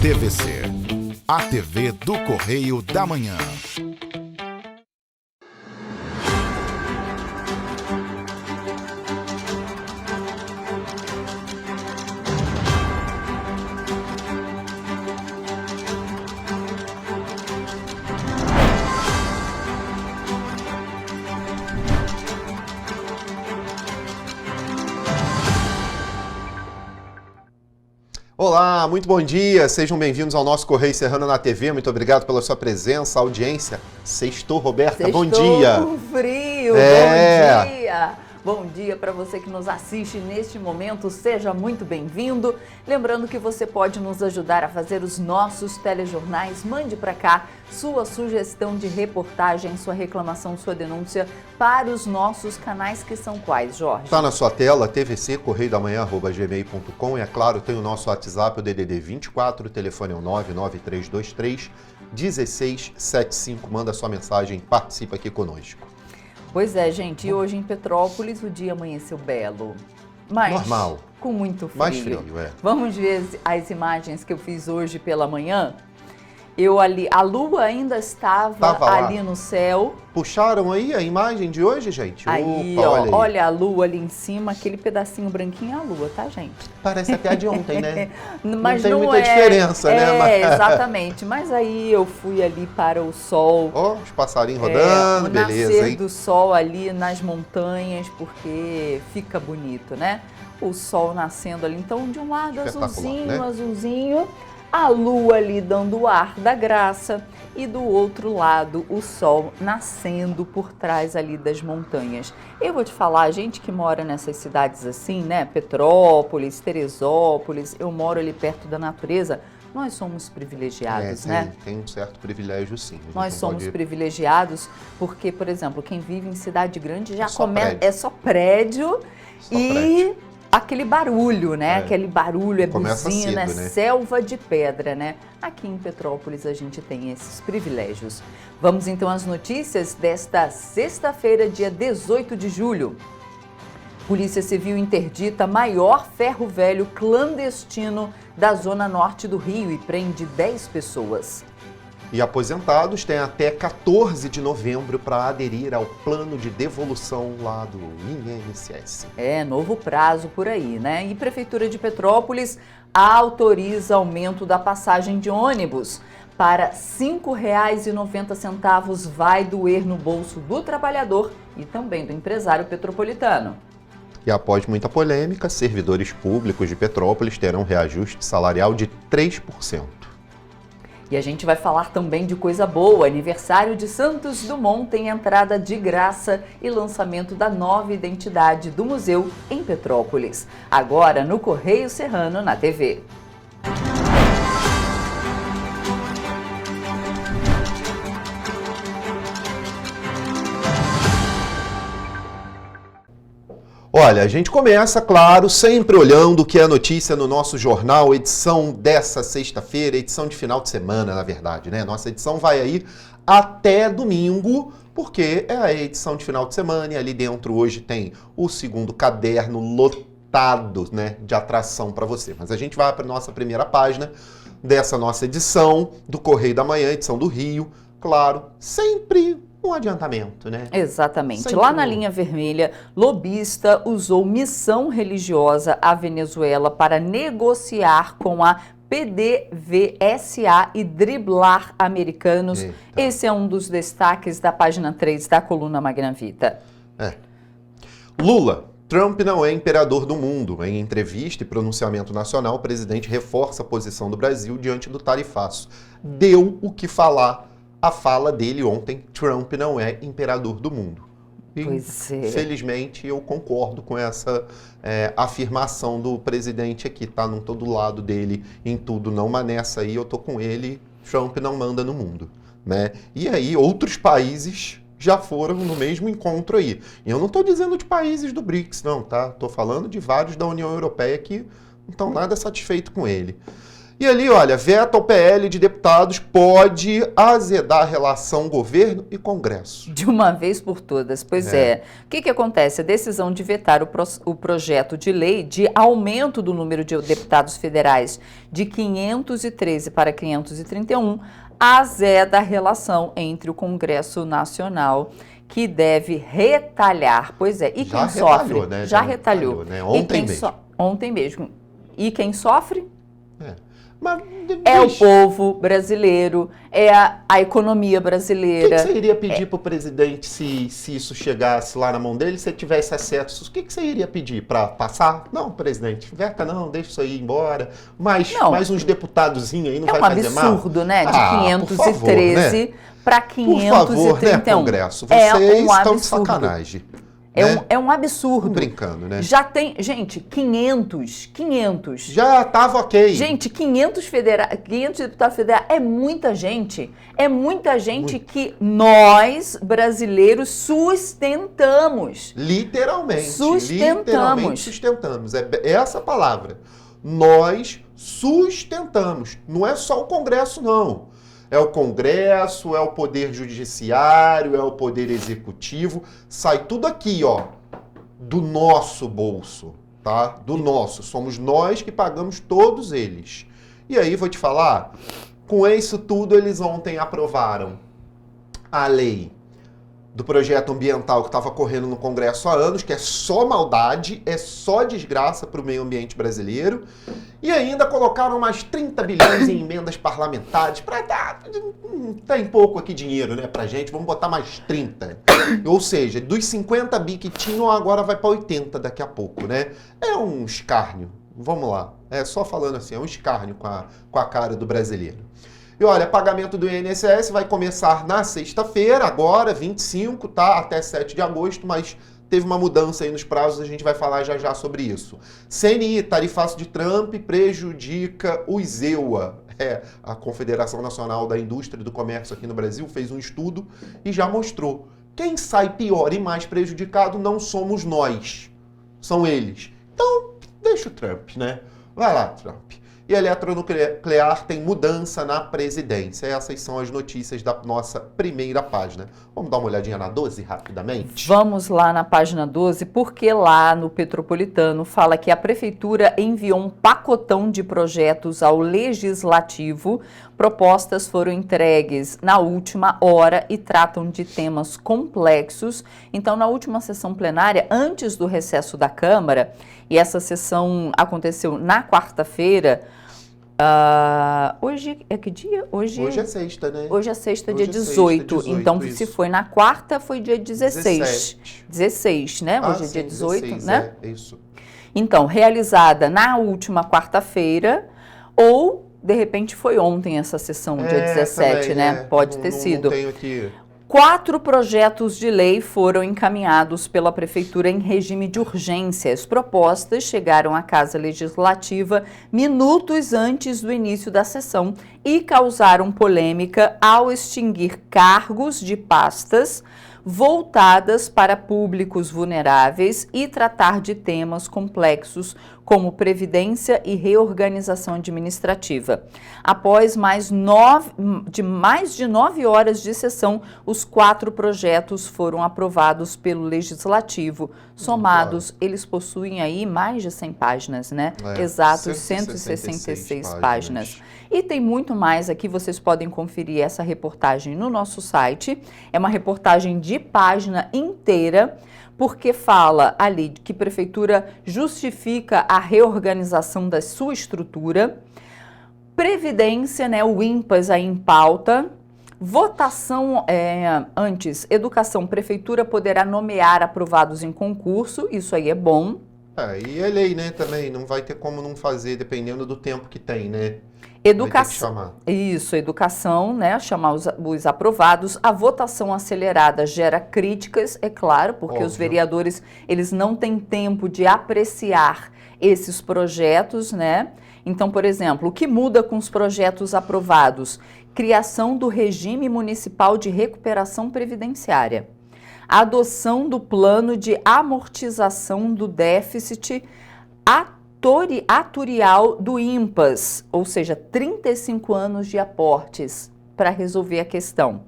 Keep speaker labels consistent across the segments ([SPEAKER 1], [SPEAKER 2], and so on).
[SPEAKER 1] TVC, a TV do Correio da Manhã.
[SPEAKER 2] Olá, muito bom dia, sejam bem-vindos ao nosso Correio Serrano na TV, muito obrigado pela sua presença, audiência. Sextou, Roberta, bom dia.
[SPEAKER 3] Com frio, bom dia. Bom dia para você que nos assiste neste momento, seja muito bem-vindo. Lembrando que você pode nos ajudar a fazer os nossos telejornais, mande para cá sua sugestão de reportagem, sua reclamação, sua denúncia para os nossos canais, que são quais, Jorge?
[SPEAKER 2] Está na sua tela, tvc, correiodamanhã@gmail.com, e é claro, tem o nosso WhatsApp, o DDD 24, o telefone é o 99323 1675, manda sua mensagem, participa aqui conosco.
[SPEAKER 3] Pois é, gente, e hoje em Petrópolis o dia amanheceu belo, mas
[SPEAKER 2] normal,
[SPEAKER 3] com muito frio.
[SPEAKER 2] Mais frio, é.
[SPEAKER 3] Vamos ver as imagens que eu fiz hoje pela manhã? A lua ainda estava ali no céu.
[SPEAKER 2] Puxaram aí a imagem de hoje, gente?
[SPEAKER 3] Aí,
[SPEAKER 2] opa,
[SPEAKER 3] ó, olha a lua ali em cima, aquele pedacinho branquinho é a lua, tá, gente?
[SPEAKER 2] Parece até a de ontem, né?
[SPEAKER 3] Mas
[SPEAKER 2] não tem muita diferença, né?
[SPEAKER 3] É, exatamente. Mas aí eu fui ali para o sol.
[SPEAKER 2] Ó, os passarinhos rodando, beleza, hein?
[SPEAKER 3] O nascer do sol ali nas montanhas, porque fica bonito, né? O sol nascendo ali. Então, de um lado azulzinho, né? Azulzinho, a lua ali dando o ar da graça, e do outro lado o sol nascendo por trás ali das montanhas. Eu vou te falar, a gente que mora nessas cidades assim, né, Petrópolis, Teresópolis, eu moro ali perto da natureza, nós somos privilegiados, né?
[SPEAKER 2] Tem um certo privilégio, sim.
[SPEAKER 3] Nós somos privilegiados porque, por exemplo, quem vive em cidade grande já
[SPEAKER 2] é
[SPEAKER 3] só prédio e aquele barulho, né? Aquele barulho, buzina,
[SPEAKER 2] cedo, né?
[SPEAKER 3] Selva de pedra, né? Aqui em Petrópolis a gente tem esses privilégios. Vamos então às notícias desta sexta-feira, dia 18 de julho. Polícia Civil interdita maior ferro velho clandestino da zona norte do Rio e prende 10 pessoas.
[SPEAKER 2] E aposentados têm até 14 de novembro para aderir ao plano de devolução lá do INSS.
[SPEAKER 3] Novo prazo por aí, né? E Prefeitura de Petrópolis autoriza aumento da passagem de ônibus para R$ 5,90, vai doer no bolso do trabalhador e também do empresário petropolitano.
[SPEAKER 2] E após muita polêmica, servidores públicos de Petrópolis terão reajuste salarial de 3%.
[SPEAKER 3] E a gente vai falar também de coisa boa. Aniversário de Santos Dumont tem entrada de graça e lançamento da nova identidade do museu em Petrópolis. Agora no Correio Serrano na TV.
[SPEAKER 2] Olha, a gente começa, claro, sempre olhando o que é notícia no nosso jornal, edição dessa sexta-feira, edição de final de semana, na verdade, né? Nossa edição vai aí até domingo, porque é a edição de final de semana e ali dentro hoje tem o segundo caderno lotado, né, de atração para você. Mas a gente vai para a nossa primeira página dessa nossa edição do Correio da Manhã, edição do Rio, claro, sempre um adiantamento, né?
[SPEAKER 3] Exatamente. Lá na linha vermelha, lobista usou missão religiosa à Venezuela para negociar com a PDVSA e driblar americanos.
[SPEAKER 2] Eita.
[SPEAKER 3] Esse é um dos destaques da página 3 da coluna Magna Vita.
[SPEAKER 2] Lula. Trump não é imperador do mundo. Em entrevista e pronunciamento nacional, o presidente reforça a posição do Brasil diante do tarifaço. Deu o que falar. A fala dele ontem, Trump não é imperador do mundo. E, felizmente, eu concordo com essa afirmação do presidente aqui, tá? Não tô do lado dele em tudo, não, mas nessa aí eu tô com ele, Trump não manda no mundo, né? E aí, outros países já foram no mesmo encontro aí. E eu não tô dizendo de países do BRICS, não, tá? Tô falando de vários da União Europeia que não estão nada satisfeitos com ele. E ali, olha, veta ao PL de deputados pode azedar a relação governo e Congresso.
[SPEAKER 3] De uma vez por todas, pois é. O que acontece? A decisão de vetar o projeto de lei de aumento do número de deputados federais de 513 para 531 azeda a relação entre o Congresso Nacional, que deve retalhar. Pois é, e quem sofre?
[SPEAKER 2] Né?
[SPEAKER 3] Já retalhou.
[SPEAKER 2] Né? Ontem mesmo.
[SPEAKER 3] Ontem mesmo. E quem sofre?
[SPEAKER 2] Mas,
[SPEAKER 3] é o povo brasileiro, é a economia brasileira.
[SPEAKER 2] O que você iria pedir para o presidente se isso chegasse lá na mão dele, se ele tivesse acesso? O que você iria pedir? Para passar? Não, presidente, veta não, deixa isso aí embora. Mais uns deputadozinhos aí não vai fazer mal.
[SPEAKER 3] É um absurdo, né? De 513 para 531.
[SPEAKER 2] Por favor, né, Congresso? Vocês estão de sacanagem.
[SPEAKER 3] É um absurdo.
[SPEAKER 2] Brincando, né?
[SPEAKER 3] Já tem, gente, 500.
[SPEAKER 2] Já tava ok.
[SPEAKER 3] Gente, 500 deputados federais é muita gente. É muita gente que nós, brasileiros, sustentamos.
[SPEAKER 2] Literalmente.
[SPEAKER 3] Sustentamos.
[SPEAKER 2] Sustentamos. É essa a palavra. Nós sustentamos. Não é só o Congresso, não. É o Congresso, é o Poder Judiciário, é o Poder Executivo. Sai tudo aqui, ó, do nosso bolso, tá? Do nosso. Somos nós que pagamos todos eles. E aí, vou te falar, com isso tudo, eles ontem aprovaram a lei do projeto ambiental que estava correndo no Congresso há anos, que é só maldade, é só desgraça para o meio ambiente brasileiro. E ainda colocaram mais 30 bilhões em emendas parlamentares para dar... Tem pouco aqui dinheiro, né, pra gente, vamos botar mais 30. Ou seja, dos 50 bi que tinham, agora vai para 80 daqui a pouco, né? É um escárnio. Vamos lá. É só falando assim, é um escárnio com a cara do brasileiro. E olha, pagamento do INSS vai começar na sexta-feira, agora, 25, tá? Até 7 de agosto, mas teve uma mudança aí nos prazos, a gente vai falar já sobre isso. CNI, tarifaço de Trump, prejudica os EUA. A Confederação Nacional da Indústria e do Comércio aqui no Brasil fez um estudo e já mostrou. Quem sai pior e mais prejudicado não somos nós, são eles. Então, deixa o Trump, né? Vai lá, Trump. E a eletronuclear tem mudança na presidência. Essas são as notícias da nossa primeira página. Vamos dar uma olhadinha na 12 rapidamente?
[SPEAKER 3] Vamos lá na página 12, porque lá no Petropolitano fala que a prefeitura enviou um pacotão de projetos ao legislativo. Propostas foram entregues na última hora e tratam de temas complexos. Então, na última sessão plenária, antes do recesso da Câmara, e essa sessão aconteceu na quarta-feira. Hoje é que dia? Hoje
[SPEAKER 2] é sexta, né?
[SPEAKER 3] Hoje é sexta, dia 18. Então,
[SPEAKER 2] isso.
[SPEAKER 3] Se foi na quarta, foi dia 16. 16, né? Hoje é dia 18,
[SPEAKER 2] 16,
[SPEAKER 3] né?
[SPEAKER 2] É isso.
[SPEAKER 3] Então, realizada na última quarta-feira, ou, de repente, foi ontem essa sessão, dia 17, também, né? Pode ter sido.
[SPEAKER 2] Não tenho aqui.
[SPEAKER 3] 4 projetos de lei foram encaminhados pela Prefeitura em regime de urgência. As propostas chegaram à Casa Legislativa minutos antes do início da sessão e causaram polêmica ao extinguir cargos de pastas voltadas para públicos vulneráveis e tratar de temas complexos como previdência e reorganização administrativa. Após mais de 9 horas de sessão, os 4 projetos foram aprovados pelo Legislativo. Somados, eles possuem aí mais de 100 páginas, né? Exatos 166 páginas. E tem muito mais aqui, vocês podem conferir essa reportagem no nosso site. É uma reportagem de página inteira, porque fala ali que a Prefeitura justifica a reorganização da sua estrutura, Previdência, né, o INPAS aí em pauta, votação antes, educação, Prefeitura poderá nomear aprovados em concurso, isso aí é bom.
[SPEAKER 2] E é lei, né, também, não vai ter como não fazer, dependendo do tempo que tem, né?
[SPEAKER 3] Educação, isso, educação, né, chamar os aprovados. A votação acelerada gera críticas, é claro, porque Óbvio. Os vereadores, eles não têm tempo de apreciar esses projetos, né? Então, por exemplo, o que muda com os projetos aprovados? Criação do regime municipal de recuperação previdenciária. Adoção do plano de amortização do déficit atuarial do INPAS, ou seja, 35 anos de aportes para resolver a questão.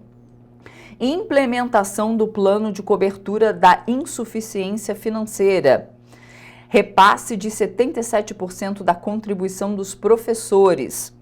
[SPEAKER 3] Implementação do plano de cobertura da insuficiência financeira. Repasse de 77% da contribuição dos professores.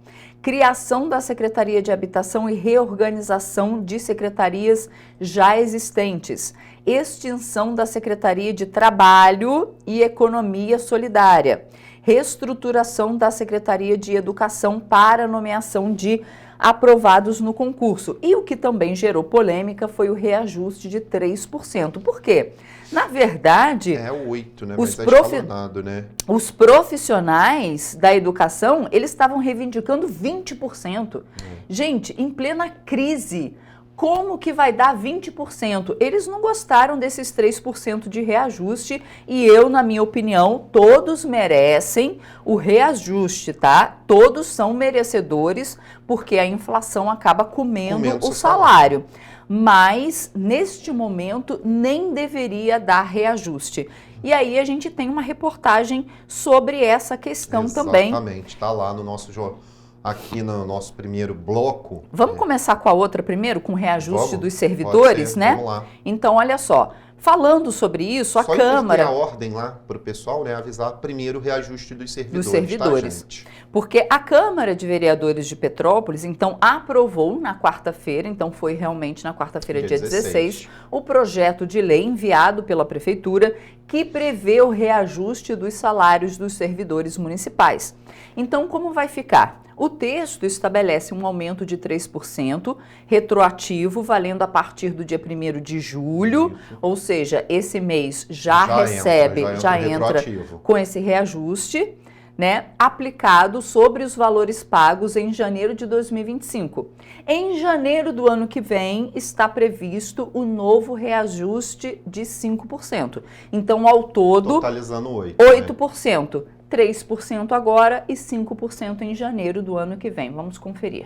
[SPEAKER 3] Criação da Secretaria de Habitação e reorganização de secretarias já existentes. Extinção da Secretaria de Trabalho e Economia Solidária. Reestruturação da Secretaria de Educação para nomeação de aprovados no concurso. E o que também gerou polêmica foi o reajuste de 3%. Por quê? Na verdade,
[SPEAKER 2] é 8%, né?
[SPEAKER 3] Os,
[SPEAKER 2] mas é escalonado, né?
[SPEAKER 3] Os profissionais da educação, eles estavam reivindicando 20%. Gente, em plena crise, como que vai dar 20%? Eles não gostaram desses 3% de reajuste e eu, na minha opinião, todos merecem o reajuste, tá? Todos são merecedores porque a inflação acaba comendo o salário. Mas, neste momento, nem deveria dar reajuste. E aí a gente tem uma reportagem sobre essa questão também.
[SPEAKER 2] Exatamente, está lá no nosso jornal. Aqui no nosso primeiro bloco.
[SPEAKER 3] Vamos começar com a outra primeiro, com o reajuste dos servidores, né?
[SPEAKER 2] Vamos lá.
[SPEAKER 3] Então, olha só, falando sobre isso, a Câmara...
[SPEAKER 2] Só a ordem lá para o pessoal, né, avisar primeiro o reajuste dos servidores. Tá, gente?
[SPEAKER 3] Porque a Câmara de Vereadores de Petrópolis, então, aprovou na quarta-feira, então foi realmente na quarta-feira, dia 16, o projeto de lei enviado pela Prefeitura que prevê o reajuste dos salários dos servidores municipais. Então, como vai ficar? O texto estabelece um aumento de 3%, retroativo, valendo a partir do dia 1º de julho, ou seja, esse mês já entra com esse reajuste, né, aplicado sobre os valores pagos em janeiro de 2025. Em janeiro do ano que vem está previsto o novo reajuste de 5%. Então, ao todo,
[SPEAKER 2] totalizando
[SPEAKER 3] 8%. Né? 3% agora e 5% em janeiro do ano que vem. Vamos conferir.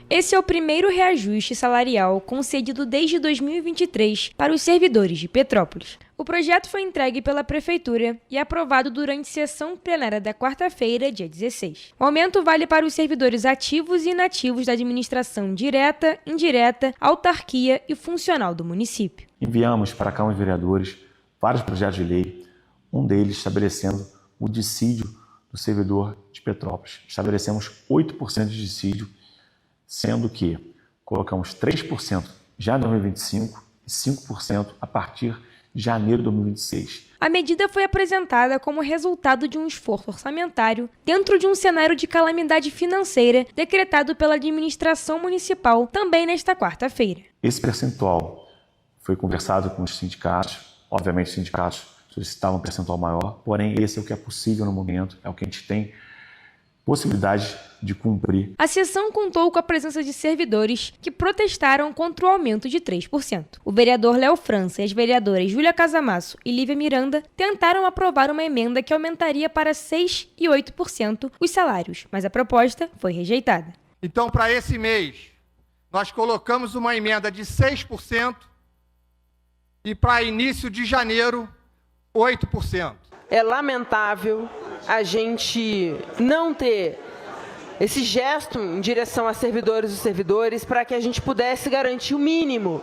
[SPEAKER 4] Esse é o primeiro reajuste salarial concedido desde 2023 para os servidores de Petrópolis. O projeto foi entregue pela Prefeitura e aprovado durante sessão plenária da quarta-feira, dia 16. O aumento vale para os servidores ativos e inativos da administração direta, indireta, autarquia e funcional do município.
[SPEAKER 5] Enviamos para a Câmara de Vereadores vários projetos de lei, um deles estabelecendo o dissídio do servidor de Petrópolis. Estabelecemos 8% de dissídio, sendo que colocamos 3% já em 2025 e 5% a partir de janeiro de 2026.
[SPEAKER 4] A medida foi apresentada como resultado de um esforço orçamentário dentro de um cenário de calamidade financeira decretado pela administração municipal também nesta quarta-feira.
[SPEAKER 5] Esse percentual foi conversado com os sindicatos, obviamente os sindicatos solicitavam um percentual maior, porém esse é o que é possível no momento, é o que a gente tem possibilidade de cumprir.
[SPEAKER 4] A sessão contou com a presença de servidores que protestaram contra o aumento de 3%. O vereador Léo França e as vereadoras Júlia Casamasso e Lívia Miranda tentaram aprovar uma emenda que aumentaria para 6% e 8% os salários, mas a proposta foi rejeitada.
[SPEAKER 6] Então, para esse mês, nós colocamos uma emenda de 6% e para início de janeiro, 8%.
[SPEAKER 7] É lamentável a gente não ter esse gesto em direção a servidores e servidores para que a gente pudesse garantir o mínimo,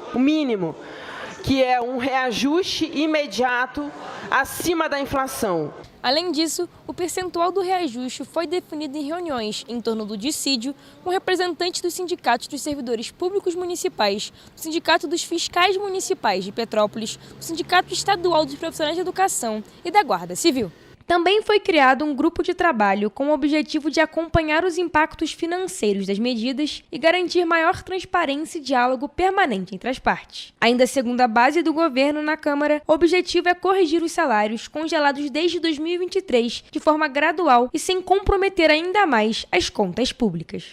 [SPEAKER 7] que é um reajuste imediato acima da inflação.
[SPEAKER 4] Além disso, o percentual do reajuste foi definido em reuniões em torno do dissídio com representantes dos sindicatos dos servidores públicos municipais, do Sindicato dos Fiscais Municipais de Petrópolis, do Sindicato Estadual dos Profissionais de Educação e da Guarda Civil. Também foi criado um grupo de trabalho com o objetivo de acompanhar os impactos financeiros das medidas e garantir maior transparência e diálogo permanente entre as partes. Ainda segundo a base do governo na Câmara, o objetivo é corrigir os salários congelados desde 2023 de forma gradual e sem comprometer ainda mais as contas públicas.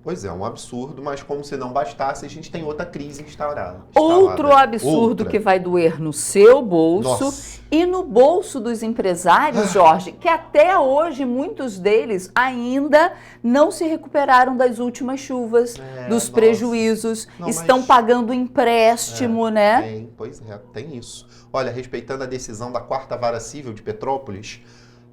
[SPEAKER 2] Pois é, um absurdo, mas como se não bastasse, a gente tem outra crise instaurada.
[SPEAKER 3] Outro absurdo que vai doer no seu bolso.
[SPEAKER 2] Nossa.
[SPEAKER 3] E no bolso dos empresários, Jorge, que até hoje muitos deles ainda não se recuperaram das últimas chuvas, dos prejuízos, estão pagando empréstimo, né?
[SPEAKER 2] Pois é, tem isso. Olha, respeitando a decisão da 4ª Vara Civil de Petrópolis,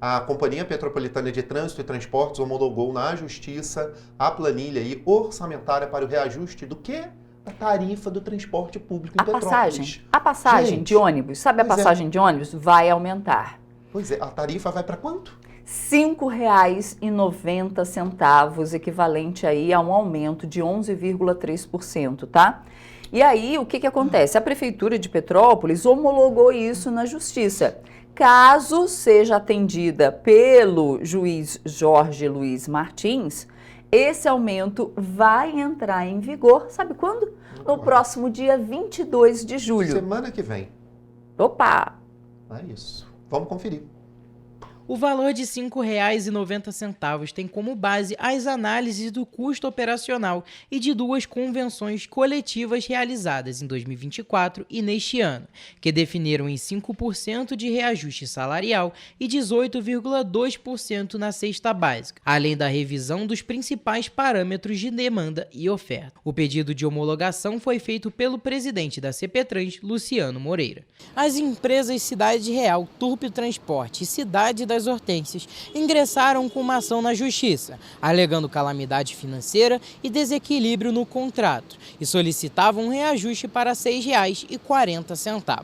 [SPEAKER 2] A Companhia Petropolitana de Trânsito e Transportes homologou na Justiça a planilha aí orçamentária para o reajuste do quê? A tarifa do transporte público em Petrópolis.
[SPEAKER 3] A passagem
[SPEAKER 2] Gente,
[SPEAKER 3] de ônibus, sabe a passagem de ônibus? Vai aumentar.
[SPEAKER 2] Pois é, a tarifa vai para quanto?
[SPEAKER 3] R$ 5,90, equivalente aí a um aumento de 11,3%, tá? E aí, o que acontece? A Prefeitura de Petrópolis homologou isso na Justiça. Caso seja atendida pelo juiz Jorge Luiz Martins, esse aumento vai entrar em vigor, sabe quando? No próximo dia 22 de julho.
[SPEAKER 2] Semana que vem.
[SPEAKER 3] Opa!
[SPEAKER 2] É isso. Vamos conferir.
[SPEAKER 8] O valor de R$ 5,90 tem como base as análises do custo operacional e de 2 convenções coletivas realizadas em 2024 e neste ano, que definiram em 5% de reajuste salarial e 18,2% na cesta básica, além da revisão dos principais parâmetros de demanda e oferta. O pedido de homologação foi feito pelo presidente da CPTrans, Luciano Moreira. As empresas Cidade Real, Turp Transporte e Cidade das Hortênsias ingressaram com uma ação na Justiça, alegando calamidade financeira e desequilíbrio no contrato, e solicitavam um reajuste para R$ 6,40.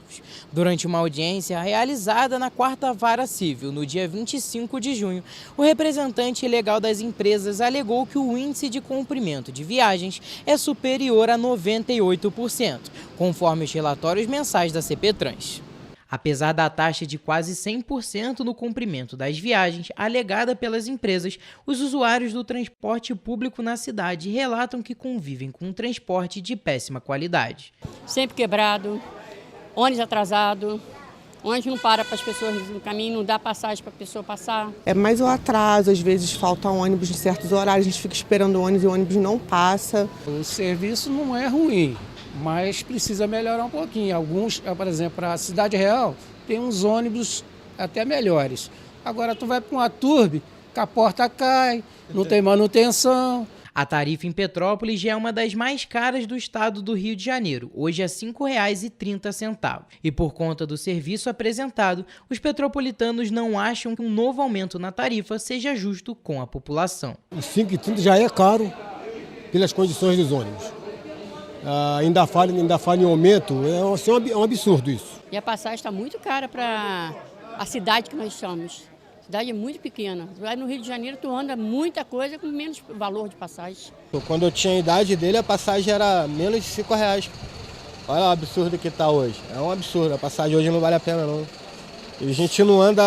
[SPEAKER 8] Durante uma audiência realizada na 4ª Vara Civil, no dia 25 de junho, o representante legal das empresas alegou que o índice de cumprimento de viagens é superior a 98%, conforme os relatórios mensais da CPTrans. Apesar da taxa de quase 100% no cumprimento das viagens alegada pelas empresas, os usuários do transporte público na cidade relatam que convivem com um transporte de péssima qualidade.
[SPEAKER 9] Sempre quebrado, ônibus atrasado, ônibus não para as pessoas no caminho, não dá passagem para a pessoa passar.
[SPEAKER 10] É mais o atraso, às vezes falta ônibus em certos horários, a gente fica esperando o ônibus e o ônibus não passa.
[SPEAKER 11] O serviço não é ruim, mas precisa melhorar um pouquinho. Alguns, por exemplo, a Cidade Real tem uns ônibus até melhores. Agora tu vai para uma Turb, que a porta cai, não tem manutenção.
[SPEAKER 8] A tarifa em Petrópolis já é uma das mais caras do estado do Rio de Janeiro, hoje é R$ 5,30. E por conta do serviço apresentado, os petropolitanos não acham que um novo aumento na tarifa seja justo com a população.
[SPEAKER 12] R$ 5,30 já é caro pelas condições dos ônibus. Ainda fala em aumento, é um absurdo isso.
[SPEAKER 9] E a passagem está muito cara para a cidade que nós somos. A cidade é muito pequena. Lá no Rio de Janeiro tu anda muita coisa com menos valor de passagem.
[SPEAKER 12] Quando eu tinha a idade dele, a passagem era menos de R$5. Olha o absurdo que está hoje. É um absurdo, a passagem hoje não vale a pena não. E a gente não anda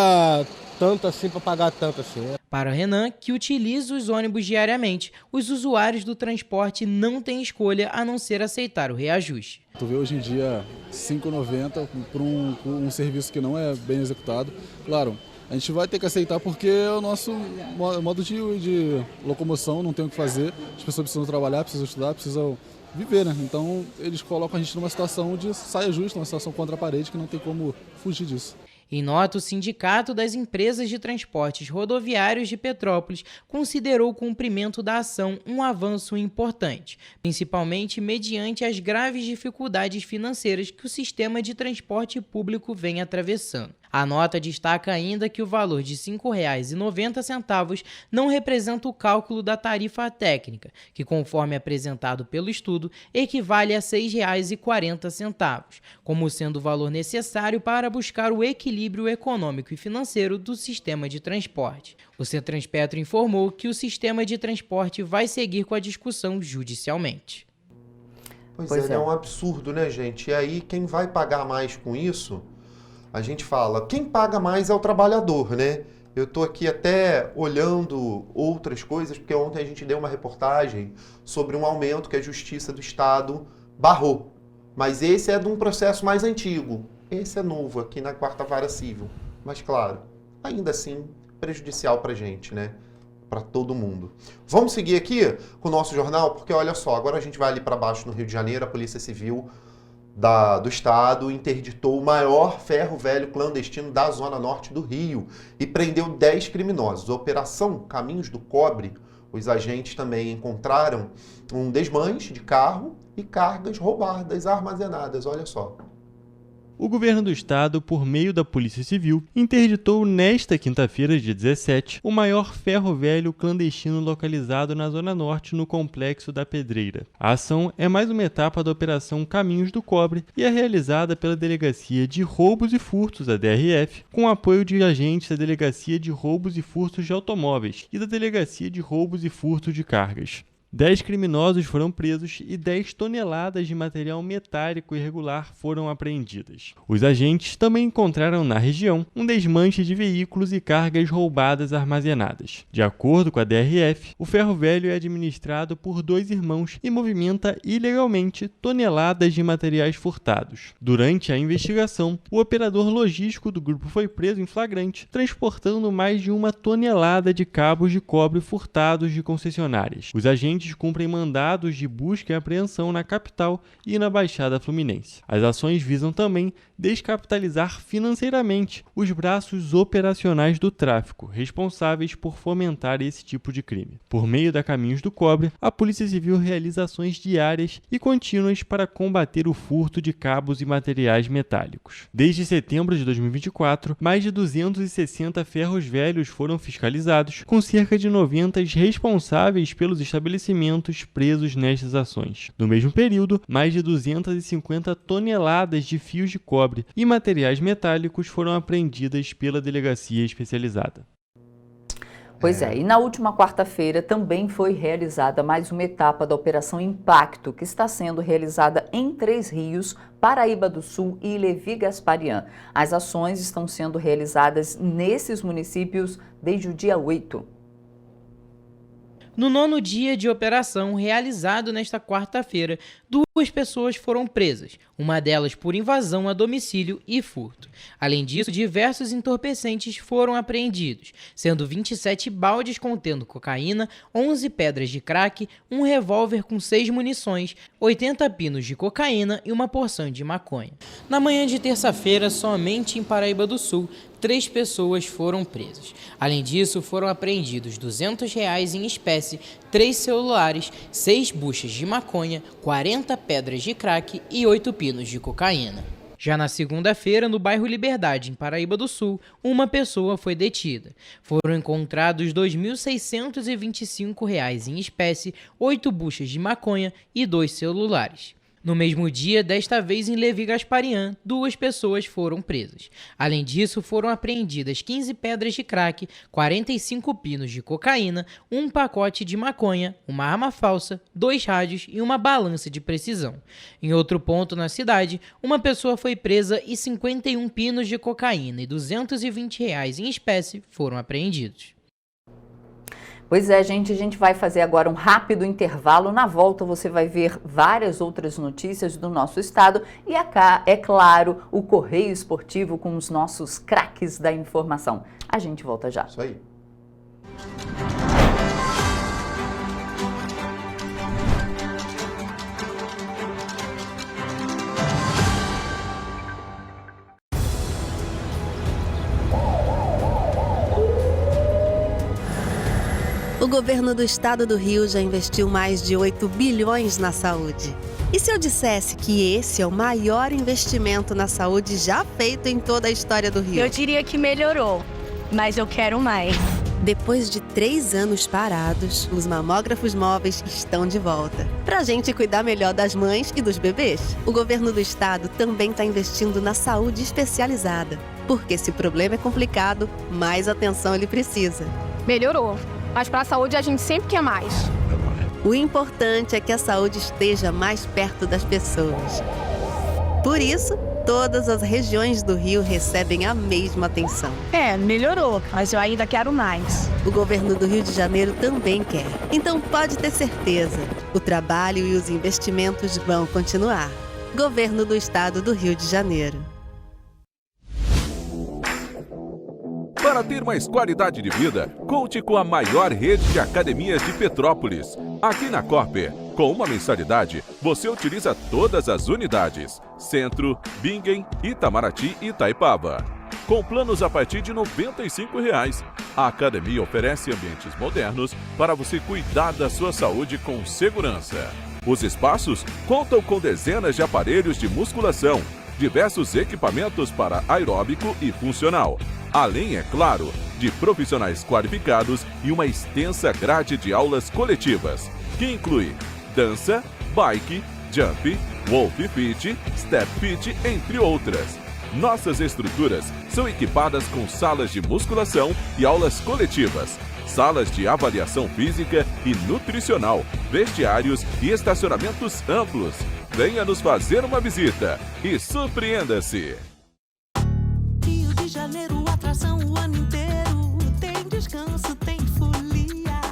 [SPEAKER 12] tanto assim para pagar tanto assim, né?
[SPEAKER 8] Para Renan, que utiliza os ônibus diariamente, os usuários do transporte não têm escolha a não ser aceitar o reajuste.
[SPEAKER 13] Tu vê hoje em dia R$ 5,90 por um serviço que não é bem executado. Claro, a gente vai ter que aceitar porque é o nosso modo de locomoção, não tem o que fazer. As pessoas precisam trabalhar, precisam estudar, precisam viver, né? Então eles colocam a gente numa situação de saia justa, uma situação contra a parede que não tem como fugir disso.
[SPEAKER 8] Em nota, o Sindicato das Empresas de Transportes Rodoviários de Petrópolis considerou o cumprimento da ação um avanço importante, principalmente mediante as graves dificuldades financeiras que o sistema de transporte público vem atravessando. A nota destaca ainda que o valor de R$ 5,90 não representa o cálculo da tarifa técnica, que, conforme apresentado pelo estudo, equivale a R$ 6,40, como sendo o valor necessário para buscar o equilíbrio econômico e financeiro do sistema de transporte. O Cetranspetro informou que o sistema de transporte vai seguir com a discussão judicialmente.
[SPEAKER 2] Pois é um absurdo, né, gente? E aí, quem vai pagar mais com isso? A gente fala, quem paga mais é o trabalhador, né? Eu estou aqui até olhando outras coisas, porque ontem a gente deu uma reportagem sobre um aumento que a Justiça do Estado barrou. Mas esse é de um processo mais antigo. Esse é novo aqui na 4ª Vara Civil. Mas, claro, ainda assim, prejudicial para a gente, né? Para todo mundo. Vamos seguir aqui com o nosso jornal, porque olha só, agora a gente vai ali para baixo no Rio de Janeiro, a Polícia Civil do Estado interditou o maior ferro velho clandestino da Zona Norte do Rio e prendeu 10 criminosos. A Operação Caminhos do Cobre, os agentes também encontraram um desmanche de carro e cargas roubadas armazenadas, olha só.
[SPEAKER 14] O governo do estado, por meio da Polícia Civil, interditou nesta quinta-feira, dia 17, o maior ferro velho clandestino localizado na Zona Norte, no Complexo da Pedreira. A ação é mais uma etapa da Operação Caminhos do Cobre e é realizada pela Delegacia de Roubos e Furtos, a DRF, com apoio de agentes da Delegacia de Roubos e Furtos de Automóveis e da Delegacia de Roubos e Furtos de Cargas. 10 criminosos foram presos e 10 toneladas de material metálico irregular foram apreendidas. Os agentes também encontraram na região um desmanche de veículos e cargas roubadas armazenadas. De acordo com a DRF, o ferro velho é administrado por 2 irmãos e movimenta ilegalmente toneladas de materiais furtados. Durante a investigação, o operador logístico do grupo foi preso em flagrante, transportando mais de 1 tonelada de cabos de cobre furtados de concessionárias. Os agentes cumprem mandados de busca e apreensão na capital e na Baixada Fluminense. As ações visam também descapitalizar financeiramente os braços operacionais do tráfico, responsáveis por fomentar esse tipo de crime. Por meio da Caminhos do Cobre, a Polícia Civil realiza ações diárias e contínuas para combater o furto de cabos e materiais metálicos. Desde setembro de 2024, mais de 260 ferros velhos foram fiscalizados, com cerca de 90 responsáveis pelos estabelecimentos presos nestas ações. No mesmo período, mais de 250 toneladas de fios de cobre e materiais metálicos foram apreendidas pela delegacia especializada.
[SPEAKER 3] Pois é, e na última quarta-feira também foi realizada mais uma etapa da Operação Impacto, que está sendo realizada em Três Rios, Paraíba do Sul e Levi Gasparian. As ações estão sendo realizadas nesses municípios desde o dia 8.
[SPEAKER 8] No 9º dia de operação, realizado nesta quarta-feira, 2 pessoas foram presas, uma delas por invasão a domicílio e furto. Além disso, diversos entorpecentes foram apreendidos, sendo 27 baldes contendo cocaína, 11 pedras de crack, um revólver com 6 munições, 80 pinos de cocaína e uma porção de maconha. Na manhã de terça-feira, somente em Paraíba do Sul, 3 pessoas foram presas. Além disso, foram apreendidos R$200 em espécie, 3 celulares, 6 buchas de maconha, 40 pedras de crack e 8 pinos de cocaína. Já na segunda-feira, no bairro Liberdade, em Paraíba do Sul, uma pessoa foi detida. Foram encontrados R$2.625 em espécie, 8 buchas de maconha e 2 celulares. No mesmo dia, desta vez em Levi Gasparian, 2 pessoas foram presas. Além disso, foram apreendidas 15 pedras de crack, 45 pinos de cocaína, um pacote de maconha, uma arma falsa, 2 rádios e uma balança de precisão. Em outro ponto na cidade, uma pessoa foi presa e 51 pinos de cocaína e R$220 em espécie foram apreendidos.
[SPEAKER 3] Pois é, gente, a gente vai fazer agora um rápido intervalo. Na volta você vai ver várias outras notícias do nosso estado e acá, é claro, o Correio Esportivo com os nossos craques da informação. A gente volta já.
[SPEAKER 2] Isso aí.
[SPEAKER 15] O governo do estado do Rio já investiu mais de 8 bilhões na saúde. E se eu dissesse que esse é o maior investimento na saúde já feito em toda a história do Rio?
[SPEAKER 16] Eu diria que melhorou, mas eu quero mais.
[SPEAKER 15] Depois de 3 anos parados, os mamógrafos móveis estão de volta. Pra gente cuidar melhor das mães e dos bebês. O governo do estado também está investindo na saúde especializada. Porque se o problema é complicado, mais atenção ele precisa.
[SPEAKER 16] Melhorou. Mas para a saúde a gente sempre quer mais.
[SPEAKER 15] O importante é que a saúde esteja mais perto das pessoas. Por isso, todas as regiões do Rio recebem a mesma atenção.
[SPEAKER 16] Melhorou, mas eu ainda quero mais.
[SPEAKER 15] O governo do Rio de Janeiro também quer. Então pode ter certeza, o trabalho e os investimentos vão continuar. Governo do Estado do Rio de Janeiro.
[SPEAKER 17] Para ter mais qualidade de vida, conte com a maior rede de academias de Petrópolis. Aqui na Corper, com uma mensalidade, você utiliza todas as unidades: Centro, Bingen, Itamaraty e Itaipava. Com planos a partir de R$ 95,00. A academia oferece ambientes modernos para você cuidar da sua saúde com segurança. Os espaços contam com dezenas de aparelhos de musculação, diversos equipamentos para aeróbico e funcional. Além, é claro, de profissionais qualificados e uma extensa grade de aulas coletivas, que inclui dança, bike, jump, wolf fit, step fit, entre outras. Nossas estruturas são equipadas com salas de musculação e aulas coletivas, salas de avaliação física e nutricional, vestiários e estacionamentos amplos. Venha nos fazer uma visita e surpreenda-se!
[SPEAKER 18] Rio de Janeiro, atração o ano inteiro. Tem descanso, tem folia,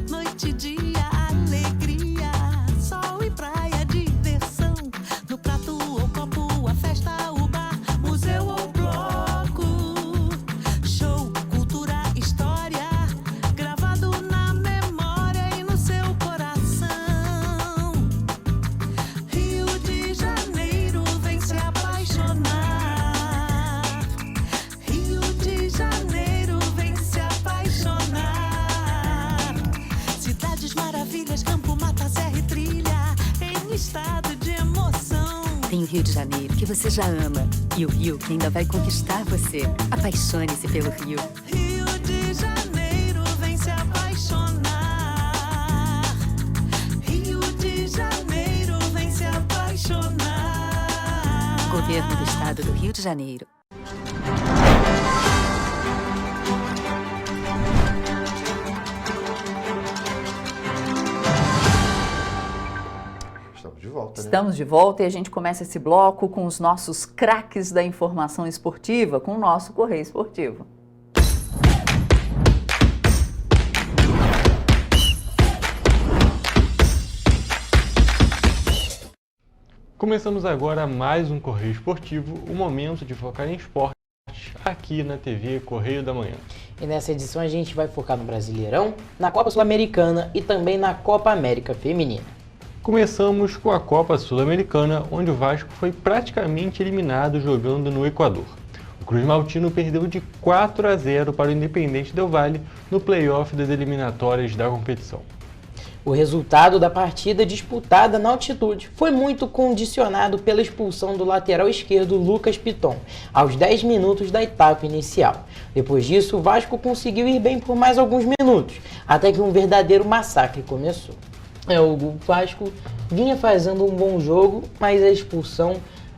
[SPEAKER 18] noite e dia, alegria, sol e praia, diversão. No prato ou copo, a festa, o bar, museu ou bloco. Show, cultura, história, gravado na memória e no seu coração. Rio de Janeiro, vem se apaixonar. Rio de Janeiro, vem se apaixonar. Cidades maravilhas, campo, mata, serra e trilha, em estado de emoção.
[SPEAKER 19] Tem o Rio de Janeiro, que você já ama, e o Rio que ainda vai conquistar você. Apaixone-se pelo Rio.
[SPEAKER 18] Rio de Janeiro, vem se apaixonar. Rio de Janeiro, vem se apaixonar.
[SPEAKER 19] Governo do Estado do Rio de Janeiro.
[SPEAKER 2] Estamos de volta, né?
[SPEAKER 3] Estamos de volta e a gente começa esse bloco com os nossos craques da informação esportiva, com o nosso Correio Esportivo.
[SPEAKER 14] Começamos agora mais um Correio Esportivo, o momento de focar em esportes aqui na TV Correio da Manhã.
[SPEAKER 8] E nessa edição a gente vai focar no Brasileirão, na Copa Sul-Americana e também na Copa América Feminina.
[SPEAKER 14] Começamos com a Copa Sul-Americana, onde o Vasco foi praticamente eliminado jogando no Equador. O Cruz Maltino perdeu de 4-0 para o Independente Del Valle no play-off das eliminatórias da competição.
[SPEAKER 8] O resultado da partida disputada na altitude foi muito condicionado pela expulsão do lateral esquerdo Lucas Piton, aos 10 minutos da etapa inicial. Depois disso, o Vasco conseguiu ir bem por mais alguns minutos, até que um verdadeiro massacre começou. O Vasco vinha fazendo um bom jogo, mas a expulsão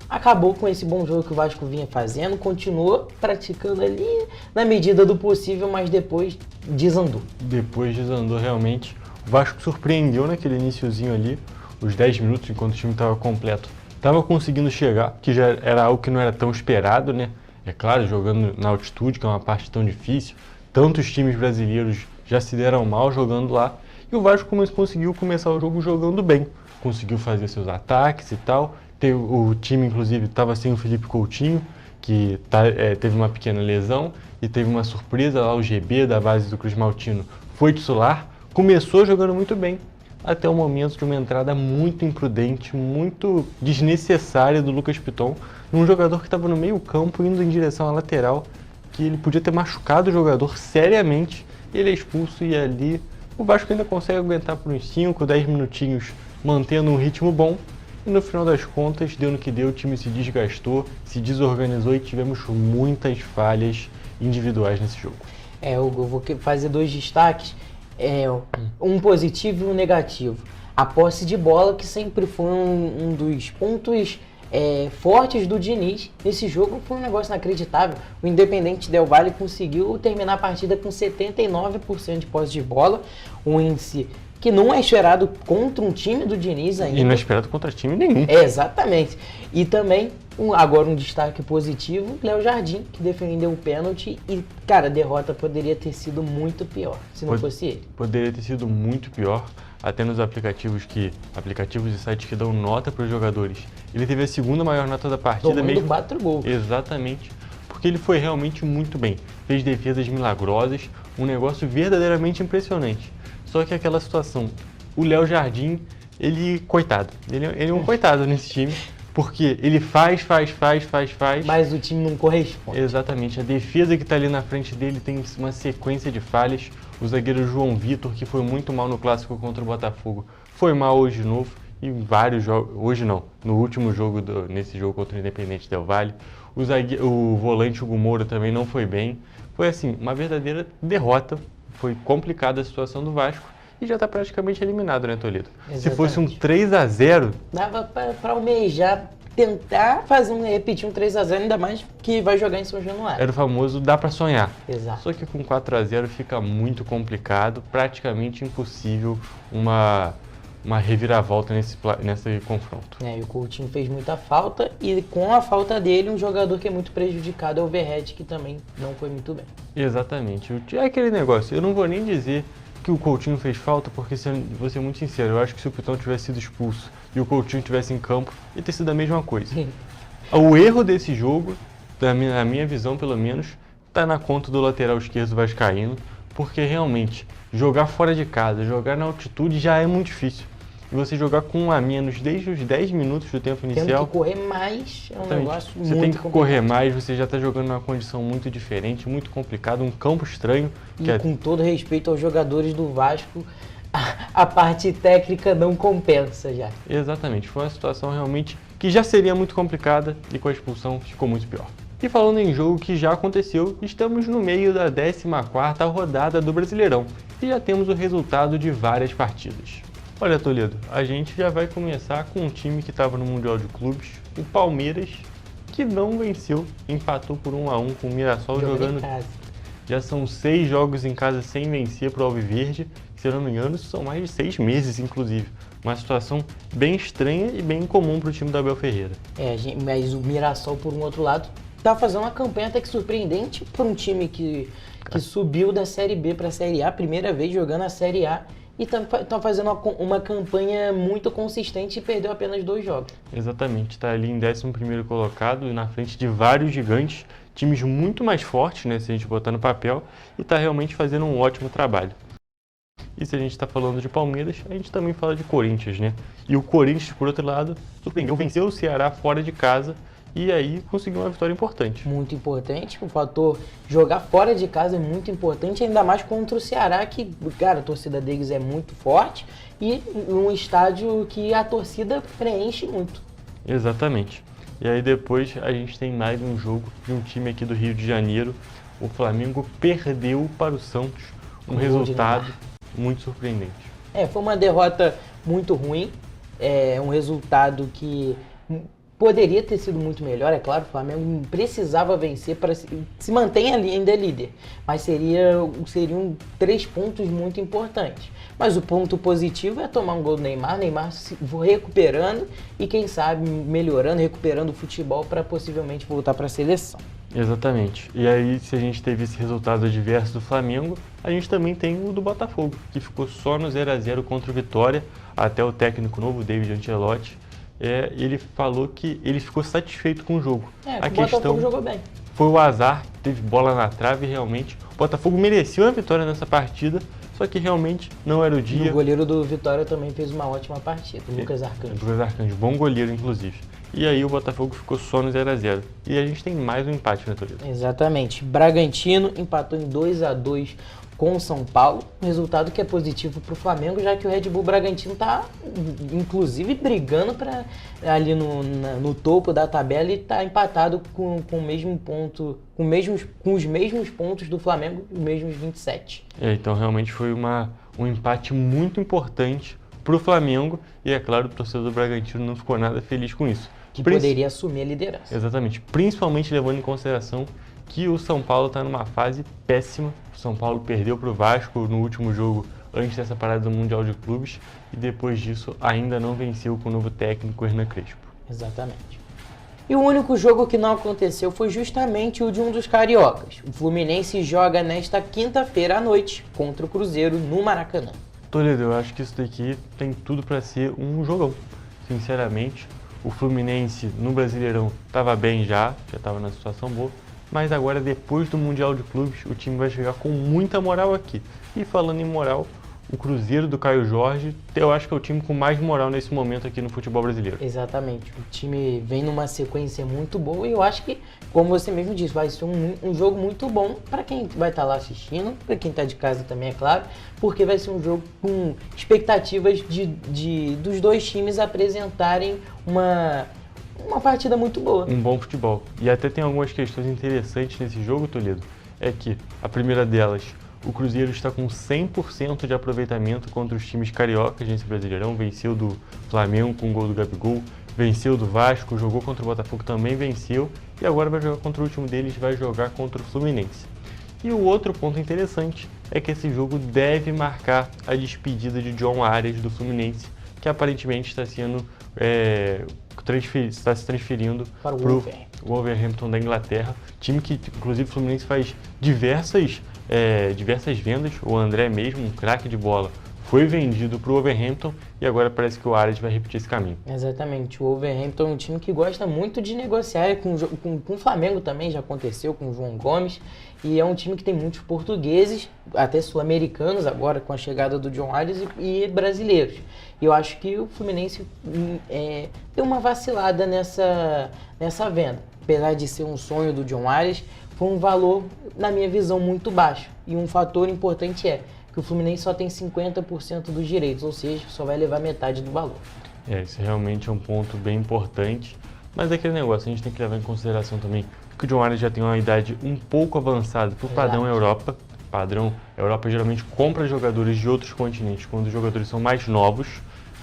[SPEAKER 8] acabou com esse bom jogo que o Vasco vinha fazendo, continuou praticando ali na medida do possível, mas depois desandou.
[SPEAKER 14] Depois desandou realmente. O Vasco surpreendeu naquele iniciozinho ali, os 10 minutos, enquanto o time estava completo. Estava conseguindo chegar, que já era algo que não era tão esperado, né? É claro, jogando na altitude, que é uma parte tão difícil. Tantos times brasileiros já se deram mal jogando lá. E o Vasco conseguiu começar o jogo jogando bem. Conseguiu fazer seus ataques e tal. O time, inclusive, estava sem o Felipe Coutinho, que teve uma pequena lesão. E teve uma surpresa lá, o GB da base do Cruz Maltino foi titular. Começou jogando muito bem, até o momento de uma entrada muito imprudente, muito desnecessária do Lucas Piton, num jogador que estava no meio campo, indo em direção à lateral, que ele podia ter machucado o jogador seriamente. Ele é expulso e ali o Vasco ainda consegue aguentar por uns 5, 10 minutinhos, mantendo um ritmo bom. E no final das contas, deu no que deu, o time se desgastou, se desorganizou e tivemos muitas falhas individuais nesse jogo.
[SPEAKER 8] Eu vou fazer 2 destaques. Um positivo e um negativo. A posse de bola, que sempre foi um dos pontos fortes do Diniz nesse jogo, foi um negócio inacreditável. O Independente Del Valle conseguiu terminar a partida com 79% de posse de bola, um índice que não é esperado contra um time do Diniz ainda.
[SPEAKER 14] E não é esperado contra time nenhum.
[SPEAKER 8] Exatamente. E também, agora um destaque positivo, Léo Jardim, que defendeu o pênalti e, cara, a derrota poderia ter sido muito pior, se não fosse ele.
[SPEAKER 14] Poderia ter sido muito pior, até nos aplicativos e sites que dão nota para os jogadores. Ele teve a segunda maior nota da partida.
[SPEAKER 8] Tomando
[SPEAKER 14] mesmo.
[SPEAKER 8] 4 gols.
[SPEAKER 14] Exatamente, porque ele foi realmente muito bem. Fez defesas milagrosas, um negócio verdadeiramente impressionante. Só que aquela situação, o Léo Jardim, coitado, ele é um coitado nesse time, porque ele faz.
[SPEAKER 8] Mas o time não corresponde.
[SPEAKER 14] Exatamente, a defesa que está ali na frente dele tem uma sequência de falhas. O zagueiro João Vitor, que foi muito mal no clássico contra o Botafogo, foi mal hoje de novo. em vários jogos, hoje não, no último jogo, nesse jogo contra o Independente Del Valle. O volante Hugo Moura também não foi bem. Foi assim, uma verdadeira derrota. Foi complicada a situação do Vasco e já está praticamente eliminado, né, Toledo?
[SPEAKER 8] Exatamente.
[SPEAKER 14] Se fosse um 3-0...
[SPEAKER 8] Dava para almejar, tentar repetir um 3-0, ainda mais que vai jogar em São Januário.
[SPEAKER 14] Era o famoso dá para sonhar.
[SPEAKER 8] Exato.
[SPEAKER 14] Só que com 4-0 fica muito complicado, praticamente impossível uma reviravolta nesse confronto.
[SPEAKER 8] E o Coutinho fez muita falta e com a falta dele, um jogador que é muito prejudicado é o Verratti, que também não foi muito bem.
[SPEAKER 14] Exatamente. É aquele negócio, eu não vou nem dizer que o Coutinho fez falta, porque vou ser muito sincero, eu acho que se o Pitão tivesse sido expulso e o Coutinho tivesse em campo, ia ter sido a mesma coisa. O erro desse jogo, na minha visão pelo menos, está na conta do lateral esquerdo vascaíno, porque realmente jogar fora de casa, jogar na altitude já é muito difícil. E você jogar com um a menos desde os 10 minutos do tempo inicial...
[SPEAKER 8] Tendo que correr mais é um negócio muito complicado.
[SPEAKER 14] Você tem que correr mais, você já está jogando numa condição muito diferente, muito complicada, um campo estranho.
[SPEAKER 8] E com todo respeito aos jogadores do Vasco, a parte técnica não compensa já.
[SPEAKER 14] Exatamente, foi uma situação realmente que já seria muito complicada e com a expulsão ficou muito pior. E falando em jogo que já aconteceu, estamos no meio da 14ª rodada do Brasileirão e já temos o resultado de várias partidas. Olha, Toledo, a gente já vai começar com um time que estava no Mundial de Clubes, o Palmeiras, que não venceu, empatou por 1-1 com o Mirassol jogando... Já são 6 jogos em casa sem vencer para o Alviverde, se eu não me engano, isso são mais de 6 meses, inclusive. Uma situação bem estranha e bem incomum para o time do Abel Ferreira.
[SPEAKER 8] Mas o Mirassol, por um outro lado, está fazendo uma campanha até que surpreendente para um time que subiu da Série B para a Série A, primeira vez jogando a Série A, e está fazendo uma campanha muito consistente e perdeu apenas 2 jogos.
[SPEAKER 14] Exatamente, está ali em 11º colocado, na frente de vários gigantes, times muito mais fortes, né, se a gente botar no papel, e está realmente fazendo um ótimo trabalho. E se a gente está falando de Palmeiras, a gente também fala de Corinthians, né? E o Corinthians, por outro lado, surpreendeu, venceu o Ceará fora de casa, e aí conseguiu uma vitória importante.
[SPEAKER 8] Muito importante, o fator jogar fora de casa é muito importante, ainda mais contra o Ceará, que, cara, a torcida deles é muito forte e um estádio que a torcida preenche muito.
[SPEAKER 14] Exatamente. E aí depois a gente tem mais um jogo de um time aqui do Rio de Janeiro. O Flamengo perdeu para o Santos, um resultado muito surpreendente.
[SPEAKER 8] Foi uma derrota muito ruim, um resultado que poderia ter sido muito melhor, é claro, o Flamengo precisava vencer para se manter ainda líder, mas seriam 3 pontos muito importantes. Mas o ponto positivo é tomar um gol do Neymar se recuperando e quem sabe melhorando, recuperando o futebol para possivelmente voltar para a seleção.
[SPEAKER 14] Exatamente. E aí, se a gente teve esse resultado adverso do Flamengo, a gente também tem o do Botafogo, que ficou só no 0-0 contra o Vitória, até o técnico novo, David Ancelotti. Ele falou que ele ficou satisfeito com o jogo.
[SPEAKER 8] O Botafogo jogou bem.
[SPEAKER 14] Foi o azar, teve bola na trave e realmente o Botafogo mereceu a vitória nessa partida, só que realmente não era o dia.
[SPEAKER 8] E o goleiro do Vitória também fez uma ótima partida, o Lucas Arcanjo.
[SPEAKER 14] Lucas Arcanjo, bom goleiro inclusive. E aí o Botafogo ficou só no 0-0. E a gente tem mais um empate, né, Toledo?
[SPEAKER 8] Exatamente. Bragantino empatou em 2-2 com o São Paulo, um resultado que é positivo para o Flamengo, já que o Red Bull Bragantino está, inclusive, brigando ali no topo da tabela e está empatado com o mesmo ponto, com os mesmos pontos do Flamengo, os mesmos 27.
[SPEAKER 14] Então realmente foi um empate muito importante para o Flamengo e, é claro, o torcedor do Bragantino não ficou nada feliz com isso.
[SPEAKER 8] Que poderia assumir a liderança.
[SPEAKER 14] Exatamente, principalmente levando em consideração que o São Paulo está numa fase péssima. O São Paulo perdeu para o Vasco no último jogo antes dessa parada do Mundial de Clubes e depois disso ainda não venceu com o novo técnico Hernan Crespo.
[SPEAKER 8] Exatamente. E o único jogo que não aconteceu foi justamente o de um dos cariocas. O Fluminense joga nesta quinta-feira à noite contra o Cruzeiro no Maracanã.
[SPEAKER 14] Toledo, eu acho que isso daqui tem tudo para ser um jogão. Sinceramente, o Fluminense no Brasileirão estava bem já estava na situação boa. Mas agora, depois do Mundial de Clubes, o time vai chegar com muita moral aqui. E falando em moral, o Cruzeiro do Caio Jorge, eu acho que é o time com mais moral nesse momento aqui no futebol brasileiro.
[SPEAKER 8] Exatamente, o time vem numa sequência muito boa e eu acho que, como você mesmo disse, vai ser um jogo muito bom para quem vai estar lá assistindo, para quem está de casa também, é claro, porque vai ser um jogo com expectativas dos dois times apresentarem uma partida muito boa.
[SPEAKER 14] Um bom futebol. E até tem algumas questões interessantes nesse jogo, Toledo. É que a primeira delas, o Cruzeiro está com 100% de aproveitamento contra os times cariocas nesse Brasileirão. Venceu do Flamengo com o gol do Gabigol, venceu do Vasco, jogou contra o Botafogo, também venceu. E agora vai jogar contra o último deles, vai jogar contra o Fluminense. E o outro ponto interessante é que esse jogo deve marcar a despedida de John Arias do Fluminense, que aparentemente está sendo está se transferindo para o Wolverhampton da Inglaterra, time que inclusive o Fluminense faz diversas vendas. O André mesmo, um craque de bola, foi vendido para o Wolverhampton e agora parece que o Arias vai repetir esse caminho.
[SPEAKER 8] Exatamente, o Wolverhampton é um time que gosta muito de negociar com o Flamengo também, já aconteceu com o João Gomes, e é um time que tem muitos portugueses, até sul-americanos agora com a chegada do John Arias e brasileiros. E eu acho que o Fluminense deu uma vacilada nessa venda. Apesar de ser um sonho do John Arias, foi um valor, na minha visão, muito baixo. E um fator importante é que o Fluminense só tem 50% dos direitos, ou seja, só vai levar metade do valor.
[SPEAKER 14] Isso realmente é um ponto bem importante, mas é aquele negócio, a gente tem que levar em consideração também que o John Arias já tem uma idade um pouco avançada para o padrão Europa. Padrão Europa geralmente compra jogadores de outros continentes quando os jogadores são mais novos.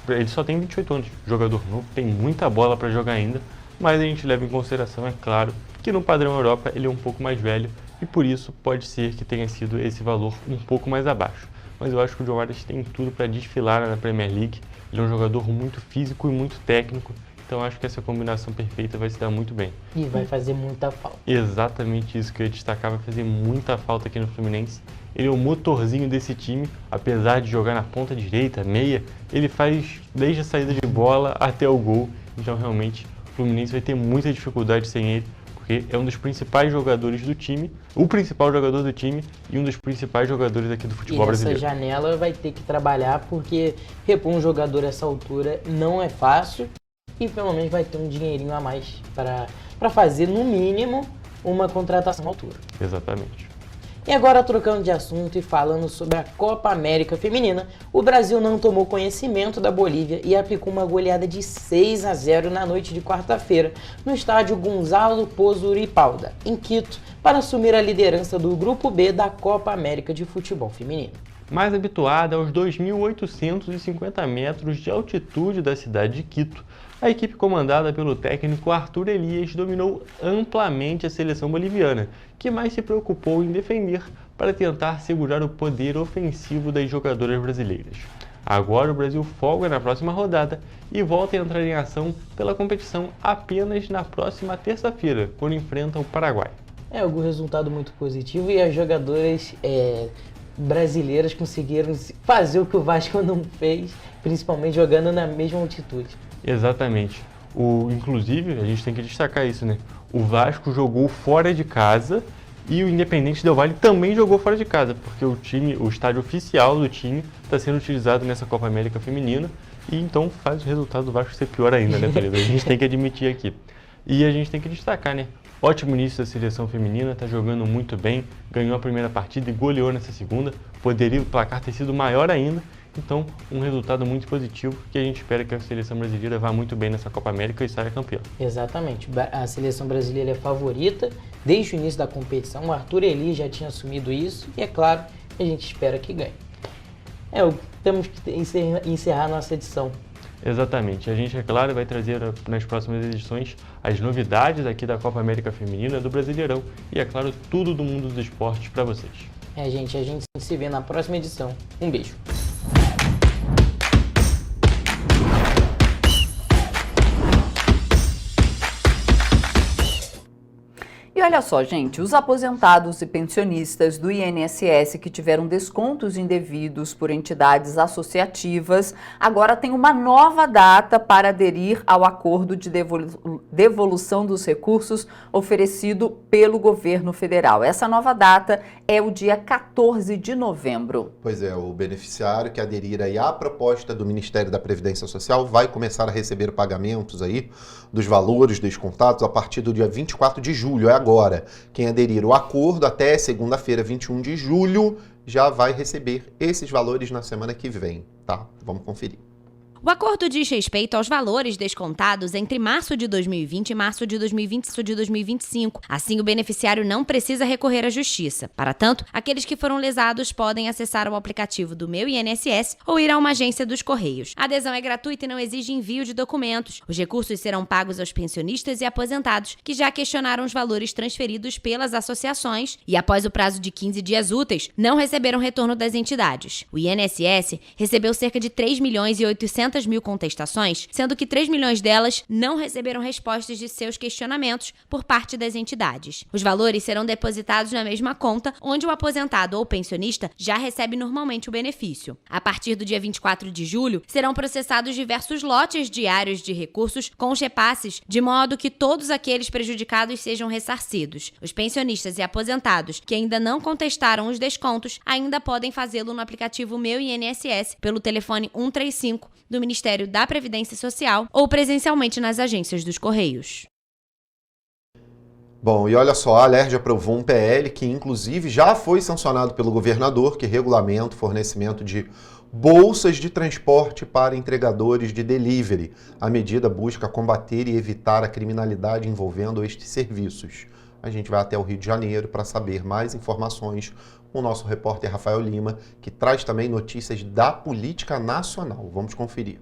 [SPEAKER 14] Ele só tem 28 anos, jogador novo, tem muita bola para jogar ainda, mas a gente leva em consideração, é claro, que no padrão Europa ele é um pouco mais velho e por isso pode ser que tenha sido esse valor um pouco mais abaixo. Mas eu acho que o John Arias tem tudo para desfilar na Premier League, ele é um jogador muito físico e muito técnico, então acho que essa combinação perfeita vai se dar muito bem.
[SPEAKER 8] E vai fazer muita falta.
[SPEAKER 14] Exatamente isso que eu ia destacar, vai fazer muita falta aqui no Fluminense. Ele é o motorzinho desse time, apesar de jogar na ponta direita, meia, ele faz desde a saída de bola até o gol, então realmente o Fluminense vai ter muita dificuldade sem ele, porque é um dos principais jogadores do time, o principal jogador do time e um dos principais jogadores aqui do futebol brasileiro.
[SPEAKER 8] E essa janela vai ter que trabalhar, porque repor um jogador a essa altura não é fácil e pelo menos vai ter um dinheirinho a mais para fazer, no mínimo, uma contratação à altura.
[SPEAKER 14] Exatamente.
[SPEAKER 8] E agora, trocando de assunto e falando sobre a Copa América Feminina, o Brasil não tomou conhecimento da Bolívia e aplicou uma goleada de 6-0 na noite de quarta-feira no estádio Gonzalo Pozo Ripalda, em Quito, para assumir a liderança do Grupo B da Copa América de Futebol Feminino.
[SPEAKER 14] Mais habituada aos 2.850 metros de altitude da cidade de Quito, a equipe comandada pelo técnico Arthur Elias dominou amplamente a seleção boliviana, que mais se preocupou em defender para tentar segurar o poder ofensivo das jogadoras brasileiras. Agora o Brasil folga na próxima rodada e volta a entrar em ação pela competição apenas na próxima terça-feira, quando enfrenta o Paraguai.
[SPEAKER 8] É um resultado muito positivo e as jogadoras brasileiras conseguiram fazer o que o Vasco não fez, principalmente jogando na mesma altitude. Exatamente.
[SPEAKER 14] Inclusive, a gente tem que destacar isso, né? O Vasco jogou fora de casa e o Independente Del Valle também jogou fora de casa, porque o estádio oficial do time está sendo utilizado nessa Copa América Feminina e então faz o resultado do Vasco ser pior ainda, né, Toledo? A gente tem que admitir aqui. E a gente tem que destacar, né? Ótimo início da seleção feminina, está jogando muito bem, ganhou a primeira partida e goleou nessa segunda. Poderia o placar ter sido maior ainda, então um resultado muito positivo que a gente espera que a seleção brasileira vá muito bem nessa Copa América e saia campeã.
[SPEAKER 8] Exatamente, a seleção brasileira é favorita desde o início da competição, o Arthur Elias já tinha assumido isso e é claro, a gente espera que ganhe. Temos que encerrar nossa edição.
[SPEAKER 14] Exatamente. A gente, é claro, vai trazer nas próximas edições as novidades aqui da Copa América Feminina, do Brasileirão e, é claro, tudo do mundo dos esportes para vocês.
[SPEAKER 8] Gente, a gente se vê na próxima edição. Um beijo.
[SPEAKER 3] E olha só, gente, os aposentados e pensionistas do INSS que tiveram descontos indevidos por entidades associativas agora têm uma nova data para aderir ao acordo de devolução dos recursos oferecido pelo governo federal. Essa nova data é o dia 14 de novembro.
[SPEAKER 2] Pois é, o beneficiário que aderir aí à proposta do Ministério da Previdência Social vai começar a receber pagamentos aí dos valores descontados a partir do dia 24 de julho, é agora. Quem aderir ao acordo até segunda-feira, 21 de julho, já vai receber esses valores na semana que vem, tá? Vamos conferir.
[SPEAKER 20] O acordo diz respeito aos valores descontados entre março de 2020 e março de 2025. Assim, o beneficiário não precisa recorrer à justiça. Para tanto, aqueles que foram lesados podem acessar o aplicativo do Meu INSS ou ir a uma agência dos Correios. A adesão é gratuita e não exige envio de documentos. Os recursos serão pagos aos pensionistas e aposentados que já questionaram os valores transferidos pelas associações e, após o prazo de 15 dias úteis, não receberam retorno das entidades. O INSS recebeu cerca de 3.800.000 contestações, sendo que 3 milhões delas não receberam respostas de seus questionamentos por parte das entidades. Os valores serão depositados na mesma conta onde o aposentado ou pensionista já recebe normalmente o benefício. A partir do dia 24 de julho, serão processados diversos lotes diários de recursos com os repasses, de modo que todos aqueles prejudicados sejam ressarcidos. Os pensionistas e aposentados que ainda não contestaram os descontos ainda podem fazê-lo no aplicativo Meu INSS pelo telefone 135 do Ministério da Previdência Social ou presencialmente nas agências dos Correios.
[SPEAKER 2] Bom, e olha só, a Alerj aprovou um PL que inclusive já foi sancionado pelo governador, que regulamenta o fornecimento de bolsas de transporte para entregadores de delivery. A medida busca combater e evitar a criminalidade envolvendo estes serviços. A gente vai até o Rio de Janeiro para saber mais informações com o nosso repórter Rafael Lima, que traz também notícias da política nacional. Vamos conferir.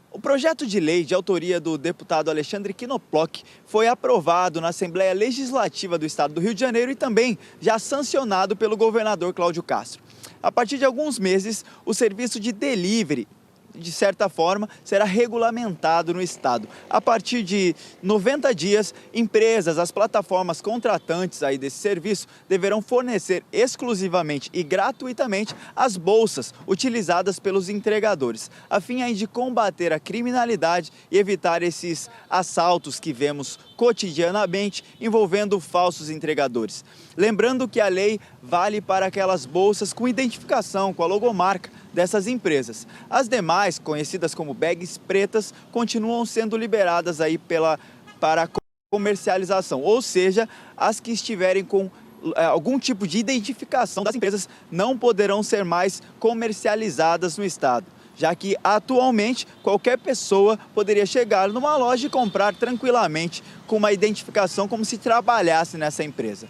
[SPEAKER 21] O projeto de lei de autoria do deputado Alexandre Knoploch foi aprovado na Assembleia Legislativa do Estado do Rio de Janeiro e também já sancionado pelo governador Cláudio Castro. A partir de alguns meses, o serviço de delivery, de certa forma, será regulamentado no Estado. A partir de 90 dias, empresas, as plataformas contratantes aí desse serviço deverão fornecer exclusivamente e gratuitamente as bolsas utilizadas pelos entregadores, a fim aí de combater a criminalidade e evitar esses assaltos que vemos cotidianamente envolvendo falsos entregadores. Lembrando que a lei vale para aquelas bolsas com identificação, com a logomarca dessas empresas. As demais, conhecidas como bags pretas, continuam sendo liberadas aí para comercialização, ou seja, as que estiverem com algum tipo de identificação das empresas não poderão ser mais comercializadas no estado, já que atualmente qualquer pessoa poderia chegar numa loja e comprar tranquilamente com uma identificação como se trabalhasse nessa empresa.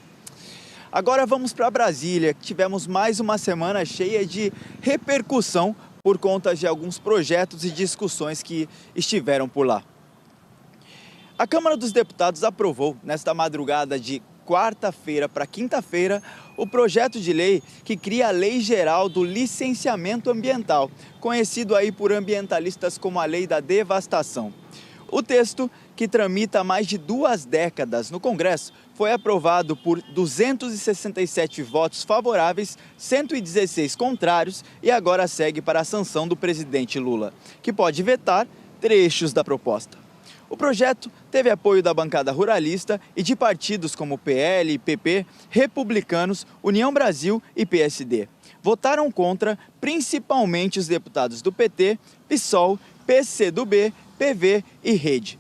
[SPEAKER 21] Agora vamos para Brasília, que tivemos mais uma semana cheia de repercussão por conta de alguns projetos e discussões que estiveram por lá. A Câmara dos Deputados aprovou, nesta madrugada de quarta-feira para quinta-feira, o projeto de lei que cria a Lei Geral do Licenciamento Ambiental, conhecido aí por ambientalistas como a Lei da Devastação. O texto, que tramita há mais de 2 décadas no Congresso, foi aprovado por 267 votos favoráveis, 116 contrários e agora segue para a sanção do presidente Lula, que pode vetar trechos da proposta. O projeto teve apoio da bancada ruralista e de partidos como PL, PP, Republicanos, União Brasil e PSD. Votaram contra principalmente os deputados do PT, PSOL, PCdoB, PV e Rede.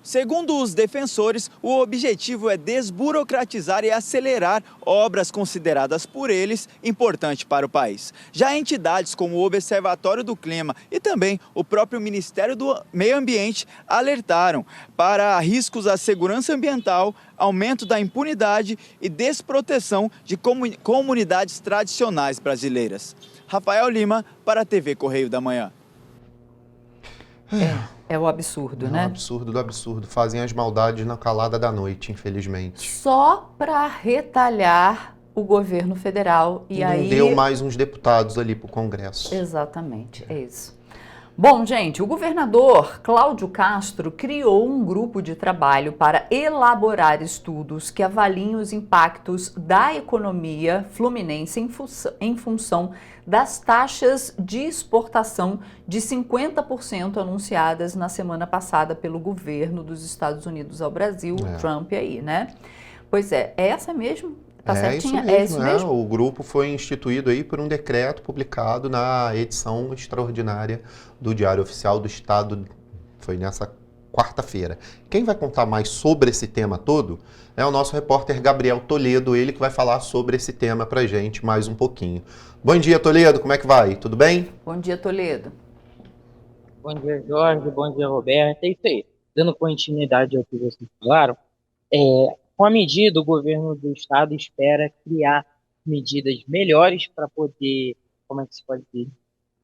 [SPEAKER 21] Segundo os defensores, o objetivo é desburocratizar e acelerar obras consideradas por eles importantes para o país. Já entidades como o Observatório do Clima e também o próprio Ministério do Meio Ambiente alertaram para riscos à segurança ambiental, aumento da impunidade e desproteção de comunidades tradicionais brasileiras. Rafael Lima, para a TV Correio da Manhã.
[SPEAKER 3] É o absurdo, né?
[SPEAKER 2] É o absurdo do absurdo. Fazem as maldades na calada da noite, infelizmente.
[SPEAKER 3] Só para retalhar o governo federal. E
[SPEAKER 2] não
[SPEAKER 3] aí
[SPEAKER 2] deu mais uns deputados ali para o Congresso.
[SPEAKER 3] Exatamente, é isso. Bom, gente, o governador Cláudio Castro criou um grupo de trabalho para elaborar estudos que avaliem os impactos da economia fluminense em função das taxas de exportação de 50% anunciadas na semana passada pelo governo dos Estados Unidos ao Brasil, Trump aí, né? Pois é essa mesmo? Tá certinha?
[SPEAKER 2] Isso mesmo, O grupo foi instituído aí por um decreto publicado na edição extraordinária do Diário Oficial do Estado, foi nessa quarta-feira. Quem vai contar mais sobre esse tema todo é o nosso repórter Gabriel Toledo, ele que vai falar sobre esse tema pra gente mais um pouquinho. Bom dia, Toledo, como é que vai? Tudo bem?
[SPEAKER 3] Bom dia, Toledo.
[SPEAKER 1] Bom dia, Jorge, bom dia, Roberto. É isso aí. Dando continuidade ao que vocês falaram, com a medida, o governo do estado espera criar medidas melhores para poder, como é que se pode dizer,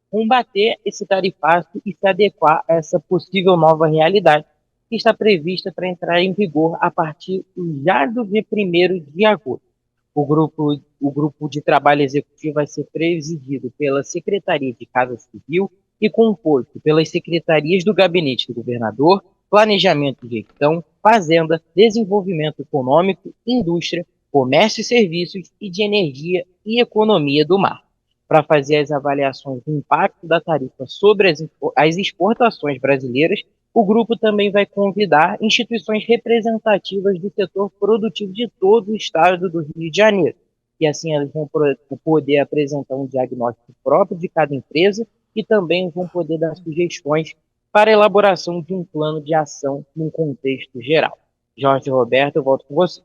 [SPEAKER 1] combater esse tarifaço e se adequar a essa possível nova realidade que está prevista para entrar em vigor a partir já do dia 1º de agosto. O grupo de trabalho executivo vai ser presidido pela Secretaria de Casa Civil e composto pelas secretarias do Gabinete do Governador, Planejamento e Gestão, Fazenda, Desenvolvimento Econômico, Indústria, Comércio e Serviços e de Energia e Economia do Mar, para fazer as avaliações do impacto da tarifa sobre as exportações brasileiras. O grupo também vai convidar instituições representativas do setor produtivo de todo o estado do Rio de Janeiro, e assim elas vão poder apresentar um diagnóstico próprio de cada empresa e também vão poder dar sugestões para a elaboração de um plano de ação num contexto geral. Jorge Roberto, eu volto com você.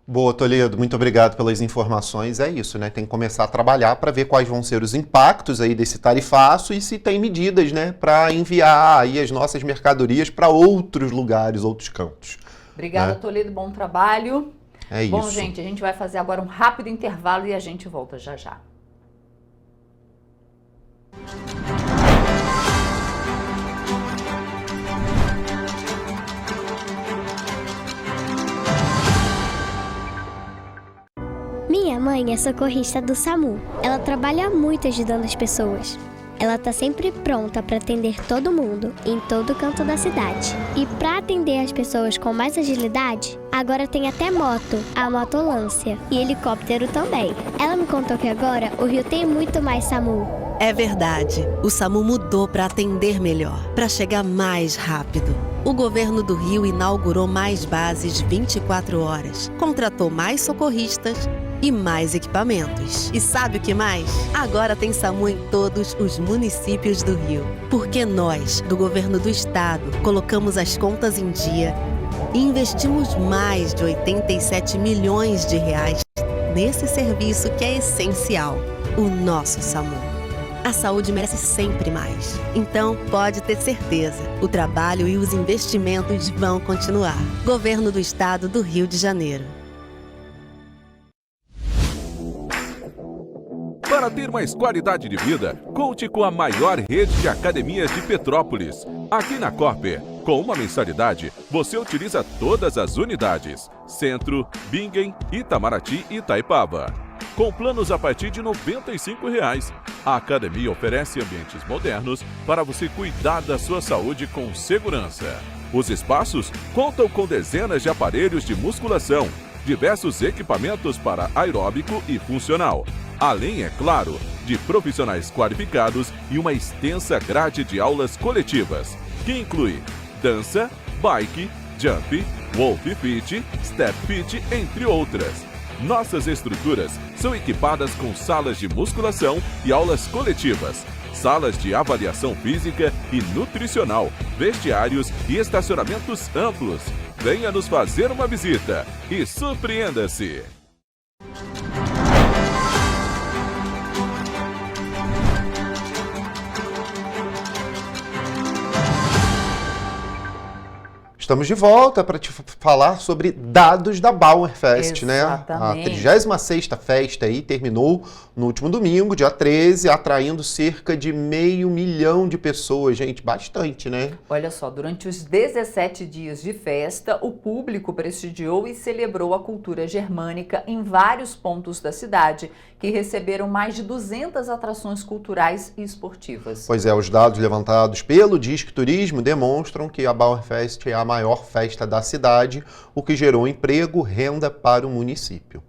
[SPEAKER 2] Boa, Toledo, muito obrigado pelas informações. É isso, né? Tem que começar a trabalhar para ver quais vão ser os impactos aí desse tarifaço e se tem medidas, né, para enviar aí as nossas mercadorias para outros lugares, outros cantos.
[SPEAKER 3] Obrigada, Toledo, bom trabalho.
[SPEAKER 2] É isso.
[SPEAKER 3] Bom, gente, a gente vai fazer agora um rápido intervalo e a gente volta já já.
[SPEAKER 22] Minha mãe é socorrista do SAMU. Ela trabalha muito ajudando as pessoas. Ela tá sempre pronta para atender todo mundo, em todo canto da cidade. E para atender as pessoas com mais agilidade, agora tem até moto, a motolância, e helicóptero também. Ela me contou que agora o Rio tem muito mais SAMU.
[SPEAKER 15] É verdade. O SAMU mudou para atender melhor, para chegar mais rápido. O governo do Rio inaugurou mais bases 24 horas, contratou mais socorristas e mais equipamentos. E sabe o que mais? Agora tem SAMU em todos os municípios do Rio. Porque nós, do governo do estado, colocamos as contas em dia e investimos mais de 87 milhões de reais nesse serviço que é essencial, o nosso SAMU. A saúde merece sempre mais. Então, pode ter certeza, o trabalho e os investimentos vão continuar. Governo do Estado do Rio de Janeiro.
[SPEAKER 17] Para ter mais qualidade de vida, conte com a maior rede de academias de Petrópolis. Aqui na Corper, com uma mensalidade, você utiliza todas as unidades: Centro, Bingen, Itamaraty e Itaipava. Com planos a partir de R$ 95,00. A academia oferece ambientes modernos para você cuidar da sua saúde com segurança. Os espaços contam com dezenas de aparelhos de musculação, diversos equipamentos para aeróbico e funcional, além, é claro, de profissionais qualificados e uma extensa grade de aulas coletivas, que inclui dança, bike, jump, wolf fit, step fit, entre outras. Nossas estruturas são equipadas com salas de musculação e aulas coletivas, salas de avaliação física e nutricional, vestiários e estacionamentos amplos. Venha nos fazer uma visita e surpreenda-se!
[SPEAKER 2] Estamos de volta para te falar sobre dados da Bauerfest, né? A 36ª festa aí terminou no último domingo, dia 13, atraindo cerca de 500 mil de pessoas, gente, bastante, né?
[SPEAKER 3] Olha só, durante os 17 dias de festa, o público prestigiou e celebrou a cultura germânica em vários pontos da cidade, que receberam mais de 200 atrações culturais e esportivas.
[SPEAKER 2] Pois é, os dados levantados pelo Disque Turismo demonstram que a Bauerfest é a maior festa da cidade, o que gerou emprego, renda para o município.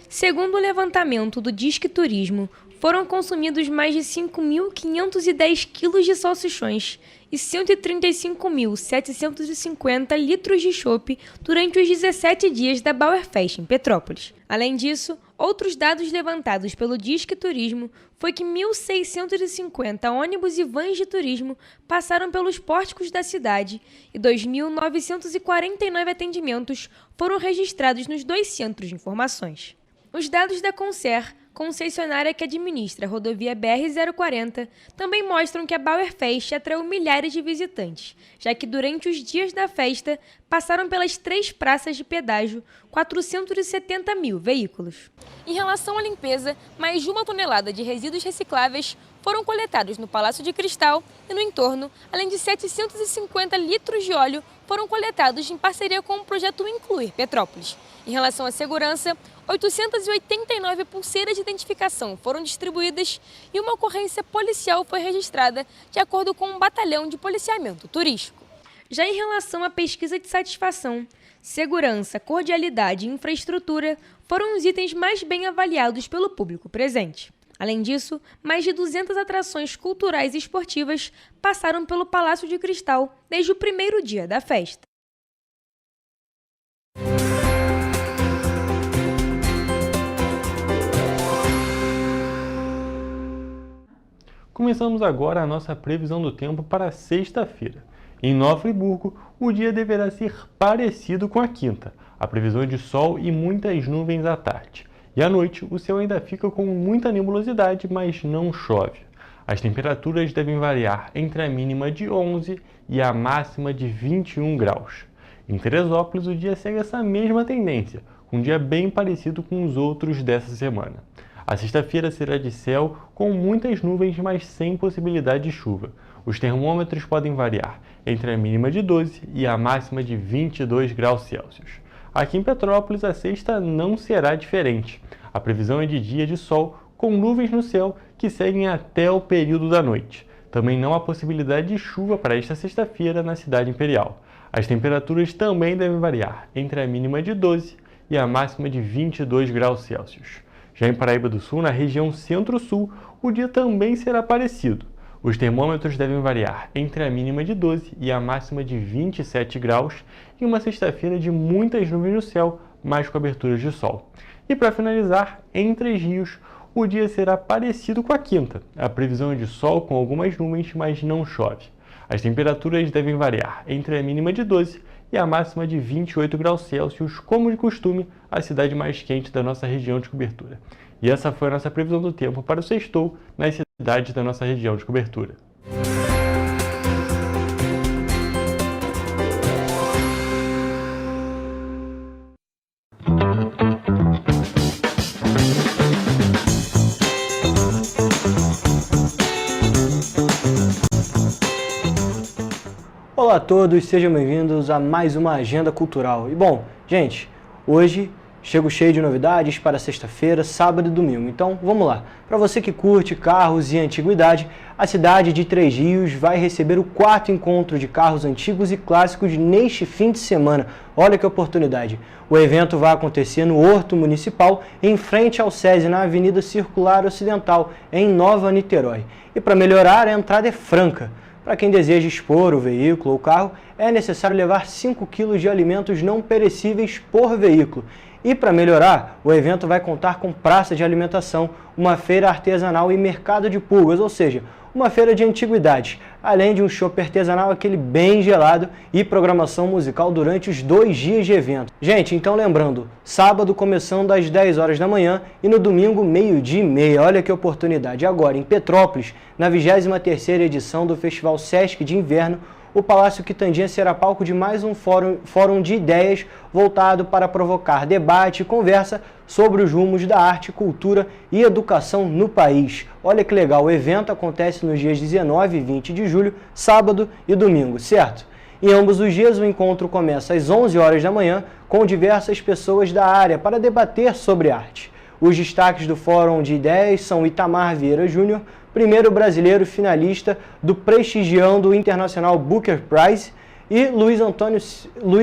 [SPEAKER 4] Segundo o levantamento do Disque Turismo, foram consumidos mais de 5.510 quilos de salsichões e 135.750 litros de chopp durante os 17 dias da Bauerfest em Petrópolis. Além disso, outros dados levantados pelo Disque Turismo foi que 1.650 ônibus e vans de turismo passaram pelos pórticos da cidade e 2.949 atendimentos foram registrados nos 2 centros de informações. Os dados da Concer, concessionária que administra a rodovia BR-040, também mostram que a Bauerfest atraiu milhares de visitantes, já que durante os dias da festa passaram pelas 3 praças de pedágio 470 mil veículos. Em relação à limpeza, mais de 1 tonelada de resíduos recicláveis foram coletados no Palácio de Cristal e no entorno, além de 750 litros de óleo foram coletados em parceria com o projeto Incluir Petrópolis. Em relação à segurança, 889 pulseiras de identificação foram distribuídas e uma ocorrência policial foi registrada de acordo com um batalhão de policiamento turístico. Já em relação à pesquisa de satisfação, segurança, cordialidade e infraestrutura foram os itens mais bem avaliados pelo público presente. Além disso, mais de 200 atrações culturais e esportivas passaram pelo Palácio de Cristal desde o primeiro dia da festa.
[SPEAKER 14] Começamos agora a nossa previsão do tempo para sexta-feira. Em Nova Friburgo, o dia deverá ser parecido com a quinta. A previsão é de sol e muitas nuvens à tarde. E à noite, o céu ainda fica com muita nebulosidade, mas não chove. As temperaturas devem variar entre a mínima de 11 e a máxima de 21 graus. Em Teresópolis, o dia segue essa mesma tendência, com um dia bem parecido com os outros dessa semana. A sexta-feira será de céu com muitas nuvens, mas sem possibilidade de chuva. Os termômetros podem variar entre a mínima de 12 e a máxima de 22 graus Celsius. Aqui em Petrópolis, a sexta não será diferente. A previsão é de dia de sol com nuvens no céu que seguem até o período da noite. Também não há possibilidade de chuva para esta sexta-feira na cidade imperial. As temperaturas também devem variar entre a mínima de 12 e a máxima de 22 graus Celsius. Já em Paraíba do Sul, na região centro-sul, o dia também será parecido. Os termômetros devem variar entre a mínima de 12 e a máxima de 27 graus em uma sexta-feira de muitas nuvens no céu, mas com aberturas de sol. E para finalizar, em Três Rios, o dia será parecido com a quinta. A previsão é de sol com algumas nuvens, mas não chove. As temperaturas devem variar entre a mínima de 12 e a máxima de 28 graus Celsius, como de costume, a cidade mais quente da nossa região de cobertura. E essa foi a nossa previsão do tempo para o sextou nas cidades da nossa região de cobertura.
[SPEAKER 5] Olá a todos, sejam bem-vindos a mais uma Agenda Cultural. E bom, gente, hoje chego cheio de novidades para sexta-feira, sábado e domingo. Então, vamos lá. Para você que curte carros e antiguidade, a cidade de Três Rios vai receber o 4º encontro de carros antigos e clássicos neste fim de semana. Olha que oportunidade. O evento vai acontecer no Horto Municipal, em frente ao SESI, na Avenida Circular Ocidental, em Nova Niterói. E para melhorar, a entrada é franca. Para quem deseja expor o veículo ou carro, é necessário levar 5 kg de alimentos não perecíveis por veículo. E para melhorar, o evento vai contar com praça de alimentação, uma feira artesanal e mercado de pulgas, ou seja, uma feira de antiguidades, além de um chopp artesanal, aquele bem gelado, e programação musical durante os 2 dias de evento. Gente, então lembrando, sábado começando às 10 horas da manhã e no domingo 12h30. Olha que oportunidade. Agora, em Petrópolis, na 23ª edição do Festival Sesc de Inverno, o Palácio Quitandinha será palco de mais um fórum de ideias voltado para provocar debate e conversa sobre os rumos da arte, cultura e educação no país. Olha que legal, o evento acontece nos dias 19 e 20 de julho, sábado e domingo, certo? Em ambos os dias, o encontro começa às 11 horas da manhã, com diversas pessoas da área para debater sobre arte. Os destaques do Fórum de Ideias são Itamar Vieira Júnior, primeiro brasileiro finalista do prestigiando International Booker Prize, e Luiz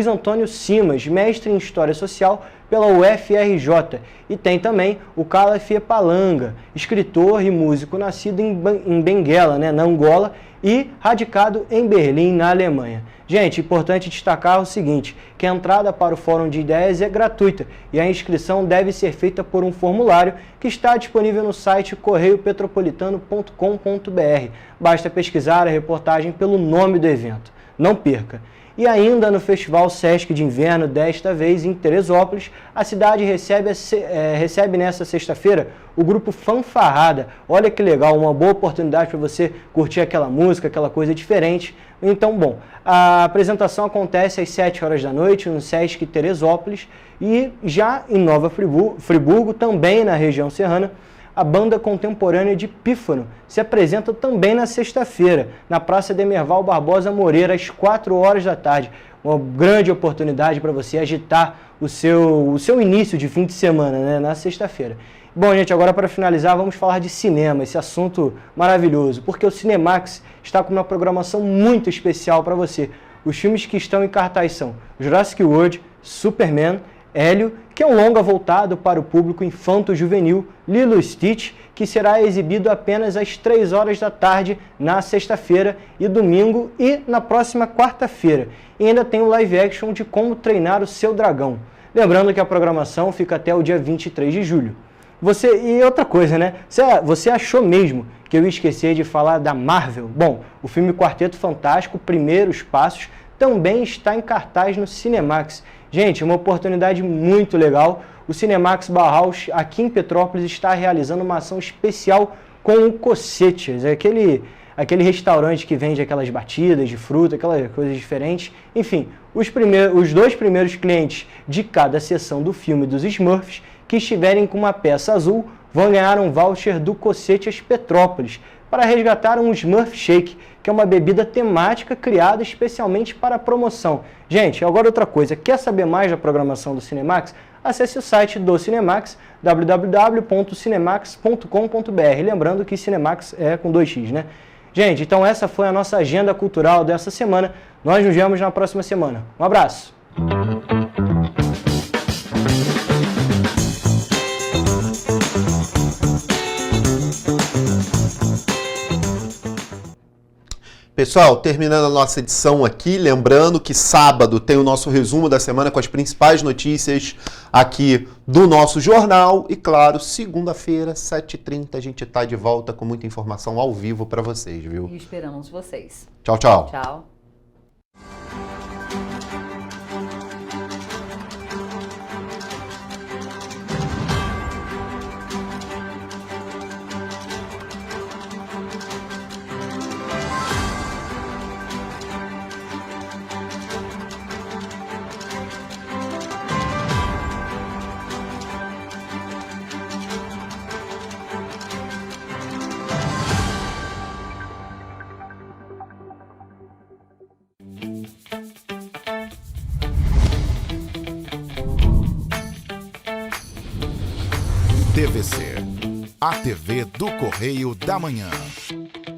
[SPEAKER 5] Antônio Simas, mestre em História Social pela UFRJ. E tem também o Calafia Palanga, escritor e músico nascido em Benguela, na Angola, e radicado em Berlim, na Alemanha. Gente, importante destacar o seguinte, que a entrada para o Fórum de Ideias é gratuita e a inscrição deve ser feita por um formulário que está disponível no site correiopetropolitano.com.br. Basta pesquisar a reportagem pelo nome do evento. Não perca! E ainda no Festival Sesc de Inverno, desta vez em Teresópolis, a cidade recebe nesta sexta-feira o grupo Fanfarrada. Olha que legal, uma boa oportunidade para você curtir aquela música, aquela coisa diferente. Então, bom, a apresentação acontece às 7 horas da noite no Sesc Teresópolis e já em Nova Friburgo, também na região serrana, a banda contemporânea de Pífano se apresenta também na sexta-feira, na Praça Demerval Barbosa Moreira, às 4 horas da tarde. Uma grande oportunidade para você agitar o seu início de fim de semana, na sexta-feira. Bom, gente, agora para finalizar, vamos falar de cinema, esse assunto maravilhoso, porque o Cinemax está com uma programação muito especial para você. Os filmes que estão em cartaz são Jurassic World, Superman, Hélio, que é um longa voltado para o público infanto-juvenil, Lilo e Stitch, que será exibido apenas às 3 horas da tarde na sexta-feira e domingo e na próxima quarta-feira. E ainda tem o live action de Como Treinar o Seu Dragão. Lembrando que a programação fica até o dia 23 de julho. E outra coisa, Você achou mesmo que eu ia esquecer de falar da Marvel? Bom, o filme Quarteto Fantástico, Primeiros Passos, também está em cartaz no Cinemax. Gente, uma oportunidade muito legal. O Cinemax Bauhaus, aqui em Petrópolis, está realizando uma ação especial com o Cossetes, aquele restaurante que vende aquelas batidas de fruta, aquelas coisas diferentes. Enfim, os 2 primeiros clientes de cada sessão do filme dos Smurfs que estiverem com uma peça azul vão ganhar um voucher do Cossetes Petrópolis para resgatar um Smurf Shake, que é uma bebida temática criada especialmente para a promoção. Gente, agora outra coisa, quer saber mais da programação do Cinemax? Acesse o site do Cinemax, www.cinemax.com.br. Lembrando que Cinemax é com 2x, Gente, então essa foi a nossa agenda cultural dessa semana. Nós nos vemos na próxima semana. Um abraço!
[SPEAKER 2] Pessoal, terminando a nossa edição aqui, lembrando que sábado tem o nosso resumo da semana com as principais notícias aqui do nosso jornal. E claro, segunda-feira, 7h30, a gente está de volta com muita informação ao vivo para vocês, viu?
[SPEAKER 3] E esperamos vocês.
[SPEAKER 2] Tchau, tchau.
[SPEAKER 3] Tchau.
[SPEAKER 6] TVC, a TV do Correio da Manhã.